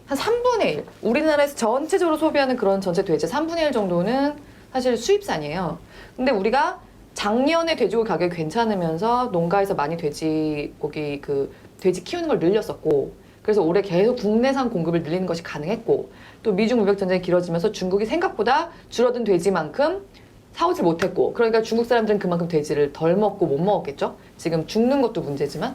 한 3분의 1. 우리나라에서 전체적으로 소비하는 그런 전체 돼지 3분의 1 정도는 사실 수입산이에요. 근데 우리가 작년에 돼지고기 가격이 괜찮으면서 농가에서 많이 돼지고기 돼지 키우는 걸 늘렸었고, 그래서 올해 계속 국내산 공급을 늘리는 것이 가능했고, 또 미중 무역 전쟁이 길어지면서 중국이 생각보다 줄어든 돼지만큼 사오지 못했고, 그러니까 중국 사람들은 그만큼 돼지를 덜 먹고 못 먹었겠죠. 지금 죽는 것도 문제지만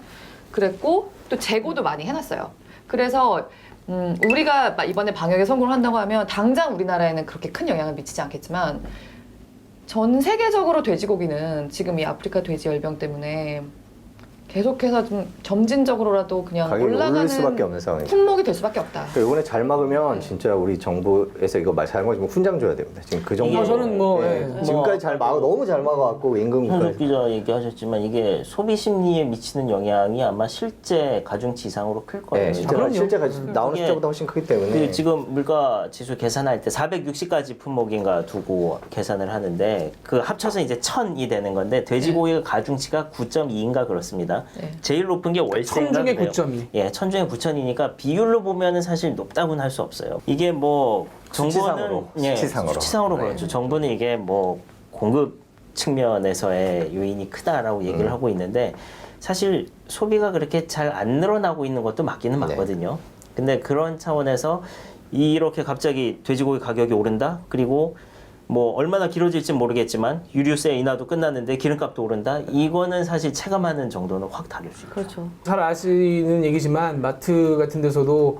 그랬고, 또 재고도 많이 해놨어요. 그래서 우리가 이번에 방역에 성공을 한다고 하면 당장 우리나라에는 그렇게 큰 영향을 미치지 않겠지만, 전 세계적으로 돼지고기는 지금 이 아프리카 돼지 열병 때문에 계속해서 좀 점진적으로라도 그냥 가격이 오를 올라가는 수밖에 없는 상황이죠. 품목이 될 수밖에 없다. 그러니까 이번에 잘 막으면 진짜 우리 정부에서 이거 잘 막으면 훈장 줘야 됩니다. 지금 그 정도. 저는 뭐, 예. 예. 지금까지 잘 막아 너무 잘 막아갖고 현석 임금까지. 기자 얘기하셨지만 이게 소비 심리에 미치는 영향이 아마 실제 가중치 이상으로 클 거예요. 네, 실제 그럼요. 실제 나오는 그게 숫자보다 훨씬 크기 때문에. 그 지금 물가 지수 계산할 때 460가지 품목인가 두고 계산을 하는데 그 합쳐서 이제 1000이 되는 건데 돼지고기가 가중치가 9.2인가 그렇습니다. 네. 제일 높은 게 월세인가 1000 중에 그래요. 9.2. 예, 1000 중에 9,000이니까 비율로 보면은 사실 높다고는 할 수 없어요. 이게 뭐 정부는 수치상으로. 수치상으로 그렇죠. 정부는 이게 뭐 공급 측면에서의 요인이 크다라고 얘기를 하고 있는데 사실 소비가 그렇게 잘 안 늘어나고 있는 것도 맞기는 맞거든요. 근데 그런 차원에서 이렇게 갑자기 돼지고기 가격이 오른다? 그리고 뭐 얼마나 길어질지 모르겠지만 유류세 인하도 끝났는데 기름값도 오른다? 이거는 사실 체감하는 정도는 확 다를 수 있죠. 그렇죠. 잘 아시는 얘기지만 마트 같은 데서도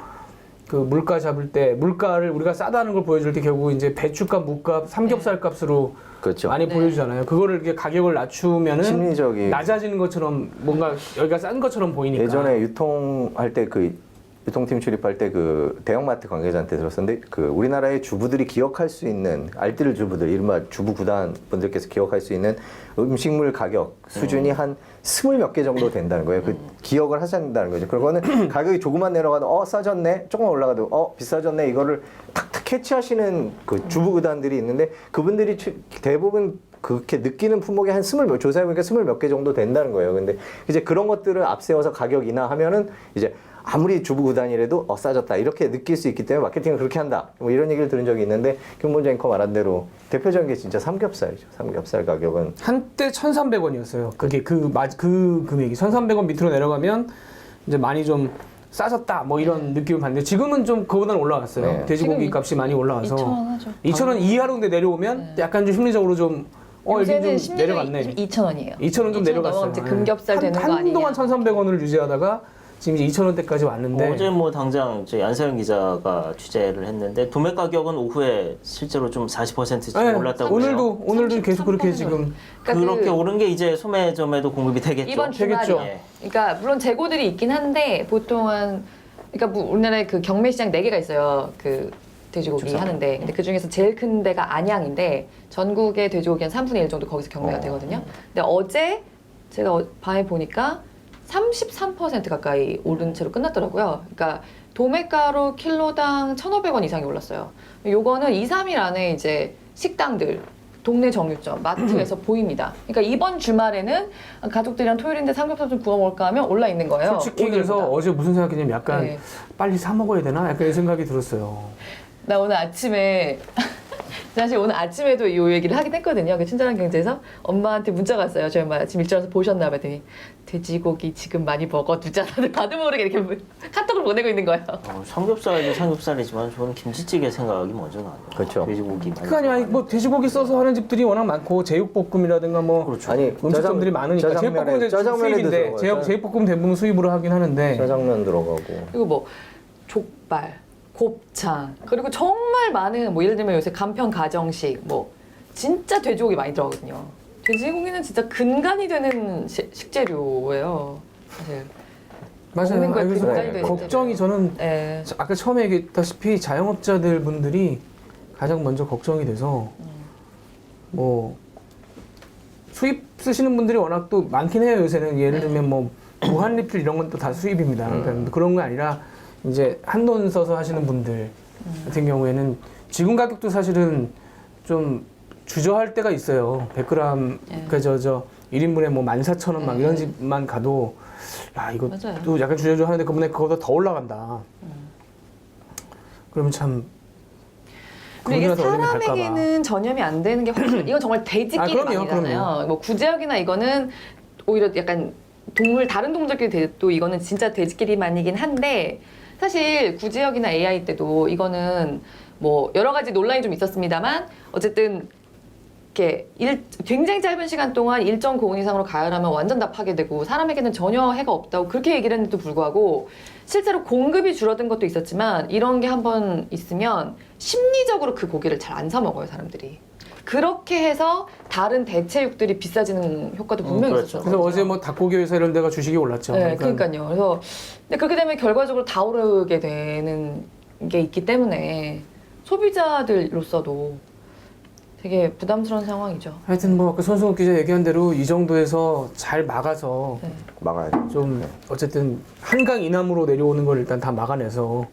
그 물가 잡을 때 물가를 우리가 싸다는 걸 보여줄 때 결국 이제 배추값, 무값, 삼겹살 값으로 그렇죠. 많이 네. 보여주잖아요. 그거를 이렇게 가격을 낮추면은 심리적인. 낮아지는 것처럼 뭔가 여기가 싼 것처럼 보이니까. 예전에 유통할 때 유통팀 출입할 때 그 대형마트 관계자한테 들었었는데 그 우리나라의 주부들이 기억할 수 있는 알뜰 주부들 이른바 주부 구단 분들께서 기억할 수 있는 음식물 가격 수준이 한 20몇 개 정도 된다는 거예요. 그 기억을 하셔야 된다는 거죠. 그거는 가격이 조금만 내려가도 싸졌네, 조금만 올라가도 비싸졌네 이거를 탁탁 캐치하시는 그 주부 구단들이 있는데 그분들이 대부분 그렇게 느끼는 품목이 한 조사해보니까 20몇 개 정도 된다는 거예요. 근데 이제 그런 것들을 앞세워서 가격 인하하면은 이제 아무리 주부 구단이라도 싸졌다 이렇게 느낄 수 있기 때문에 마케팅을 그렇게 한다 뭐 이런 얘기를 들은 적이 있는데 김본재 앵커 말한 대로 대표적인 게 진짜 삼겹살이죠. 삼겹살 가격은 한때 1,300원이었어요. 그게 그 금액이 1,300원 밑으로 내려가면 이제 많이 좀 싸졌다 뭐 이런 느낌을 받는데 지금은 좀 그거보다는 올라갔어요. 네. 돼지고기 지금 값이 많이 올라가서 2,000원 하죠. 2,000원 이하로 내려오면 약간 좀 심리적으로 좀 요새는 이게 좀 내려갔네. 2,000원이에요. 2,000원 좀 내려갔어요. 이제 금겹살 되는 거 아니냐. 한동안 1,300원을 유지하다가 지금 이제 2,000원대까지 왔는데 어제 뭐 당장 저희 안서영 기자가 취재를 했는데 도매 가격은 오후에 실제로 좀 40%씩 네, 올랐다고 해요. 오늘도 계속 그렇게 지금 그러니까 그렇게 오른 게 이제 소매점에도 공급이 되겠죠. 이번 주말이. 되겠죠. 예. 그러니까 물론 재고들이 있긴 한데 보통은 그러니까 우리나라에 그 경매 시장 4개가 있어요. 그 돼지고기 하는데 근데 그 중에서 제일 큰 데가 안양인데 전국의 돼지고기 한 3분의 1 정도 거기서 경매가 되거든요. 근데 어제 제가 밤에 보니까 33% 가까이 오른 채로 끝났더라고요. 그러니까 도매가로 킬로당 1,500원 이상이 올랐어요. 요거는 2, 3일 안에 이제 식당들, 동네 정육점, 마트에서 보입니다. 그러니까 이번 주말에는 가족들이랑 토요일인데 삼겹살 좀 구워 먹을까 하면 올라 있는 거예요. 솔직히 그래서 오늘보다. 어제 무슨 생각했냐면 약간 네. 빨리 사 먹어야 되나 약간 이 생각이 들었어요. 나 오늘 아침에 사실 오늘 아침에도 이 얘기를 하긴 했거든요. 그 친절한 경제에서 엄마한테 문자가 왔어요. 저희 엄마 아침 일찍 와서 보셨나 봤더니 돼지고기 지금 많이 먹어두잖아. 나도 모르게 이렇게 카톡을 보내고 있는 거예요. 삼겹살도 삼겹살이지만 저는 김치찌개 생각이 먼저 나요. 그렇죠. 돼지고기 많이 그게 아니라 뭐 돼지고기 써서 하는 집들이 워낙 많고 제육볶음이라든가 뭐 그렇죠. 아니 음식점들이 많으니까 제육볶음은 수입인데 제육볶음 대부분 수입으로 하긴 하는데 짜장면 들어가고 그리고 뭐 족발, 곱창 그리고 정말 많은 뭐 예를 들면 요새 간편 가정식 뭐 진짜 돼지고기 많이 들어가거든요. 돼지고기는 진짜 근간이 되는 식재료예요. 사실. 맞아요. 먹는 거에 그래서 근간이 되는 걱정이 저는 네. 아까 처음에 얘기했다시피 자영업자들 분들이 가장 먼저 걱정이 돼서 뭐 수입 쓰시는 분들이 워낙 또 많긴 해요. 요새는 예를 들면 뭐 무한리필 이런 건 또 다 수입입니다. 그러니까 그런 게 아니라 이제 한돈 써서 하시는 분들 같은 경우에는 지금 가격도 사실은 좀 주저할 때가 있어요. 100g 그러니까 저 1인분에 뭐 14,000원 막 이런 집만 가도 야 이거 맞아요. 또 약간 주저주저 하는데 그분에 그거보다 더 올라간다. 그러면 참 근데 이게 국민한테 어려움이 갈까 봐. 사람에게는 전염이 안 되는 게 확실히 이건 정말 돼지끼리만이잖아요. 뭐 구제역이나 이거는 오히려 약간 다른 동물들끼리 또 이거는 진짜 돼지끼리만이긴 한데 사실 구제역이나 AI 때도 이거는 뭐 여러 가지 논란이 좀 있었습니다만 어쨌든 이렇게 굉장히 짧은 시간 동안 일정 고온 이상으로 가열하면 완전 다 파괴되고 사람에게는 전혀 해가 없다고 그렇게 얘기를 했는데도 불구하고 실제로 공급이 줄어든 것도 있었지만 이런 게 한번 있으면 심리적으로 그 고기를 잘 안 사 먹어요, 사람들이. 그렇게 해서 다른 대체육들이 비싸지는 효과도 분명히 그렇죠. 있었죠. 그래서 어제 뭐 닭고기 회사 이런 데가 주식이 올랐죠. 네, 그러니까요. 그래서 근데 그렇게 되면 결과적으로 다 오르게 되는 게 있기 때문에 소비자들로서도 되게 부담스러운 상황이죠. 하여튼 뭐 아까 손승욱 기자 얘기한 대로 이 정도에서 잘 막아서 네. 막아야 돼. 좀 어쨌든 한강 이남으로 내려오는 걸 일단 다 막아내서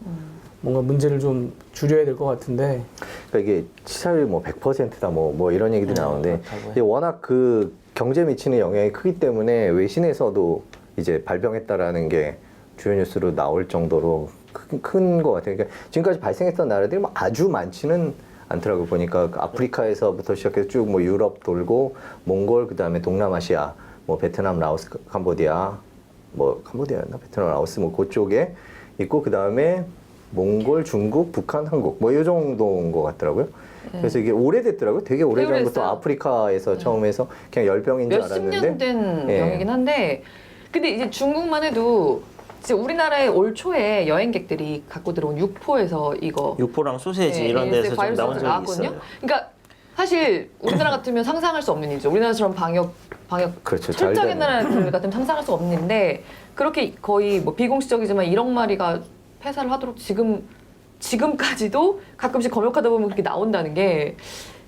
뭔가 문제를 좀 줄여야 될 것 같은데 그러니까 이게 치사율이 뭐 100%다 뭐 이런 얘기들이 나오는데 그렇다고 이게 워낙 그 경제에 미치는 영향이 크기 때문에 외신에서도 이제 발병했다라는 게 주요 뉴스로 나올 정도로 큰 것 같아요. 그러니까 지금까지 발생했던 나라들이 뭐 아주 많지는 않더라고요. 보니까 아프리카에서부터 시작해서 쭉 뭐 유럽 돌고 몽골 그다음에 동남아시아 뭐 베트남, 라오스, 캄보디아 뭐 캄보디아였나 베트남, 라오스 뭐 그쪽에 있고 그다음에 몽골, 중국, 북한, 한국 뭐 이 정도인 것 같더라고요. 그래서 이게 오래됐더라고요. 되게 오래전부터 오래됐어요. 아프리카에서 처음 해서 그냥 열병인 줄 몇십 알았는데 년 된 예. 병이긴 한데 근데 이제 중국만 해도 이제 우리나라에 올 초에 여행객들이 갖고 들어온 육포에서 이거 육포랑 소세지 네, 이런 데서 좀 바이러스가 나온 적이 나왔거든요. 있어요. 그러니까 사실 우리나라 같으면 상상할 수 없는 일이죠. 우리나라처럼 방역 그렇죠. 잘 철저한 되는. 나라들 같으면 상상할 수 없는 일인데 그렇게 거의 뭐 비공식적이지만 1억 마리가 폐사를 하도록 지금까지도 가끔씩 검역하다 보면 그렇게 나온다는 게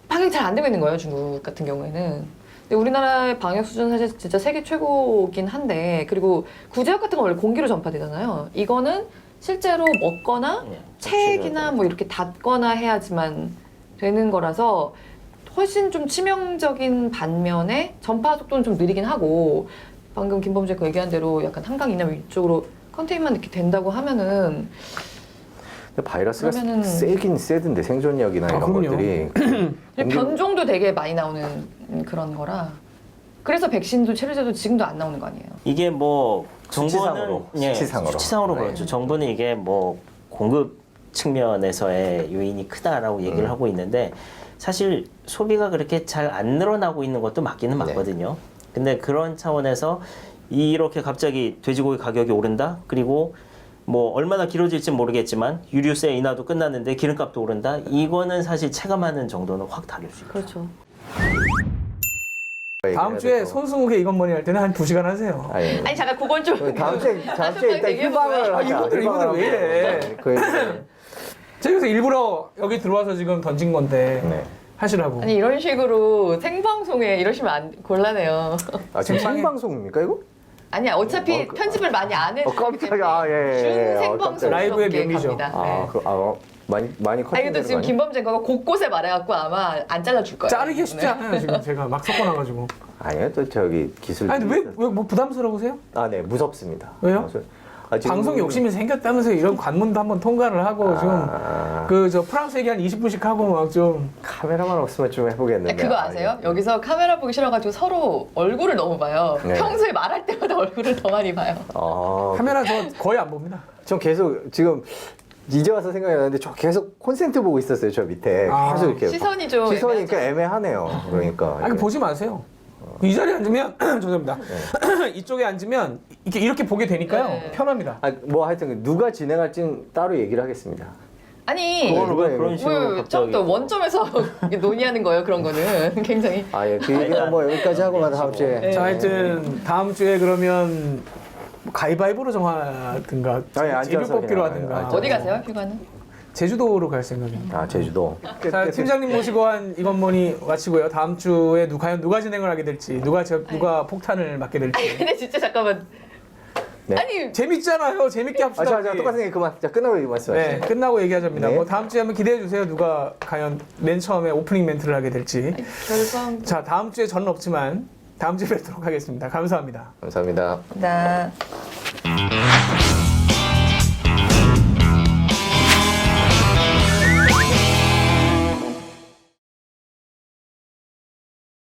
방역이 잘 안 되고 있는 거예요. 중국 같은 경우에는. 근데 우리나라의 방역 수준 사실 진짜 세계 최고긴 한데 그리고 구제역 같은 건 원래 공기로 전파되잖아요. 이거는 실제로 먹거나 예, 체액이나 뭐 이렇게 닿거나 해야지만 되는 거라서 훨씬 좀 치명적인 반면에 전파 속도는 좀 느리긴 하고 방금 김범재 그 얘기한 대로 약간 한강 이남 위쪽으로 컨테인만 이렇게 된다고 하면은 근데 바이러스가 그러면은- 세긴 세던데 생존력이나 이런 그럼요. 것들이 변종도 되게 많이 나오는 그런 거라 그래서 백신도 체류제도 지금도 안 나오는 거 아니에요? 이게 뭐 수치상으로, 정보는 수치상으로. 네. 그렇죠. 정보는 이게 뭐 공급 측면에서의 요인이 크다라고 얘기를 하고 있는데 사실 소비가 그렇게 잘 안 늘어나고 있는 것도 맞기는 네. 맞거든요. 근데 그런 차원에서 이렇게 갑자기 돼지고기 가격이 오른다? 그리고 뭐 얼마나 길어질지 모르겠지만 유류세 인하도 끝났는데 기름값도 오른다? 이거는 사실 체감하는 정도는 확 다를 수 있죠. 그렇죠. 다음 주에 손승욱의 이건머니 할 때는 한 2시간 하세요. 아니 잠깐 그건 좀 다음 주에 일단 휴방을 하자. 이분들 휴방을 왜 이래? 하고. 그 얘기는. 제가 그래서 일부러 여기 들어와서 지금 던진 건데 네. 하시라고. 아니 이런 식으로 생방송에 이러시면 안 곤란해요. 아 지금 생방에- 생방송입니까 이거? 아니야 어차피 편집을 많이 안 해주기 깜짝이야. 예. 준생방송 깜짝이야. 라이브의 묘미죠. 갑니다. 아, 많이 컷. 아니 근데 지금 김범재 거가 곳곳에 말해갖고 아마 안 잘라줄 거예요. 자르기 쉽지 않아요 지금 제가 막 섞어놔가지고. 아니요 또 저기 기술. 아니 왜 뭐 부담스러우세요? 네 무섭습니다. 왜요? 지금- 방송 욕심이 생겼다면서 이런 관문도 한번 통과를 하고 지금 그 저 프랑스 얘기 한 20분씩 하고 막 좀 카메라만 없으면 좀 해보겠는데. 그거 아세요? 여기서 카메라 보기 싫어가지고 서로 얼굴을 너무 봐요. 네. 평소에 말할 때마다 얼굴을 더 많이 봐요. 카메라 저 거의 안 봅니다. 전 계속 지금 이제 와서 생각이 나는데 저 계속 콘센트 보고 있었어요 저 밑에 아. 계속 이렇게 시선이 좀 시선이 애매하죠. 그러니까 애매하네요. 그러니까 아니 보지 마세요. 이 자리에 앉으면 죄송합니다. 네. 이쪽에 앉으면 이렇게 보게 되니까요. 네. 편합니다. 뭐 하여튼 누가 진행할지는 따로 얘기를 하겠습니다. 아니 그거는 왜 왜 그런 식으로 왜 갑자기 또 원점에서 이렇게 논의하는 거예요 그런 거는 굉장히 아예 그 얘기는 뭐 여기까지 하고만 다음 주에. 네. 자 하여튼 다음 주에 그러면 뭐 가위바위보로 정하든가 아니, 앉아서 제비 뽑기로 그냥, 하든가 앉아서. 어디 가세요 휴가는? 제주도로 갈 생각입니다. 아 제주도. 자 팀장님 모시고 한 이건머니 마치고요. 다음 주에 과연 누가 진행을 하게 될지 누가 폭탄을 맞게 아니 될지 근데 진짜 잠깐만 네. 아니 재밌잖아요. 재밌게 합시다. 자 우리. 똑같은 얘기 그만. 자 끝나고 얘기 말씀하세요. 네, 끝나고 얘기하자입니다. 네. 뭐 다음 주에 한번 기대해 주세요. 누가 과연 맨 처음에 오프닝 멘트를 하게 될지. 결성 자, 다음 주에 저는 없지만 다음 주에 뵙도록 하겠습니다. 감사합니다. 감사합니다. 나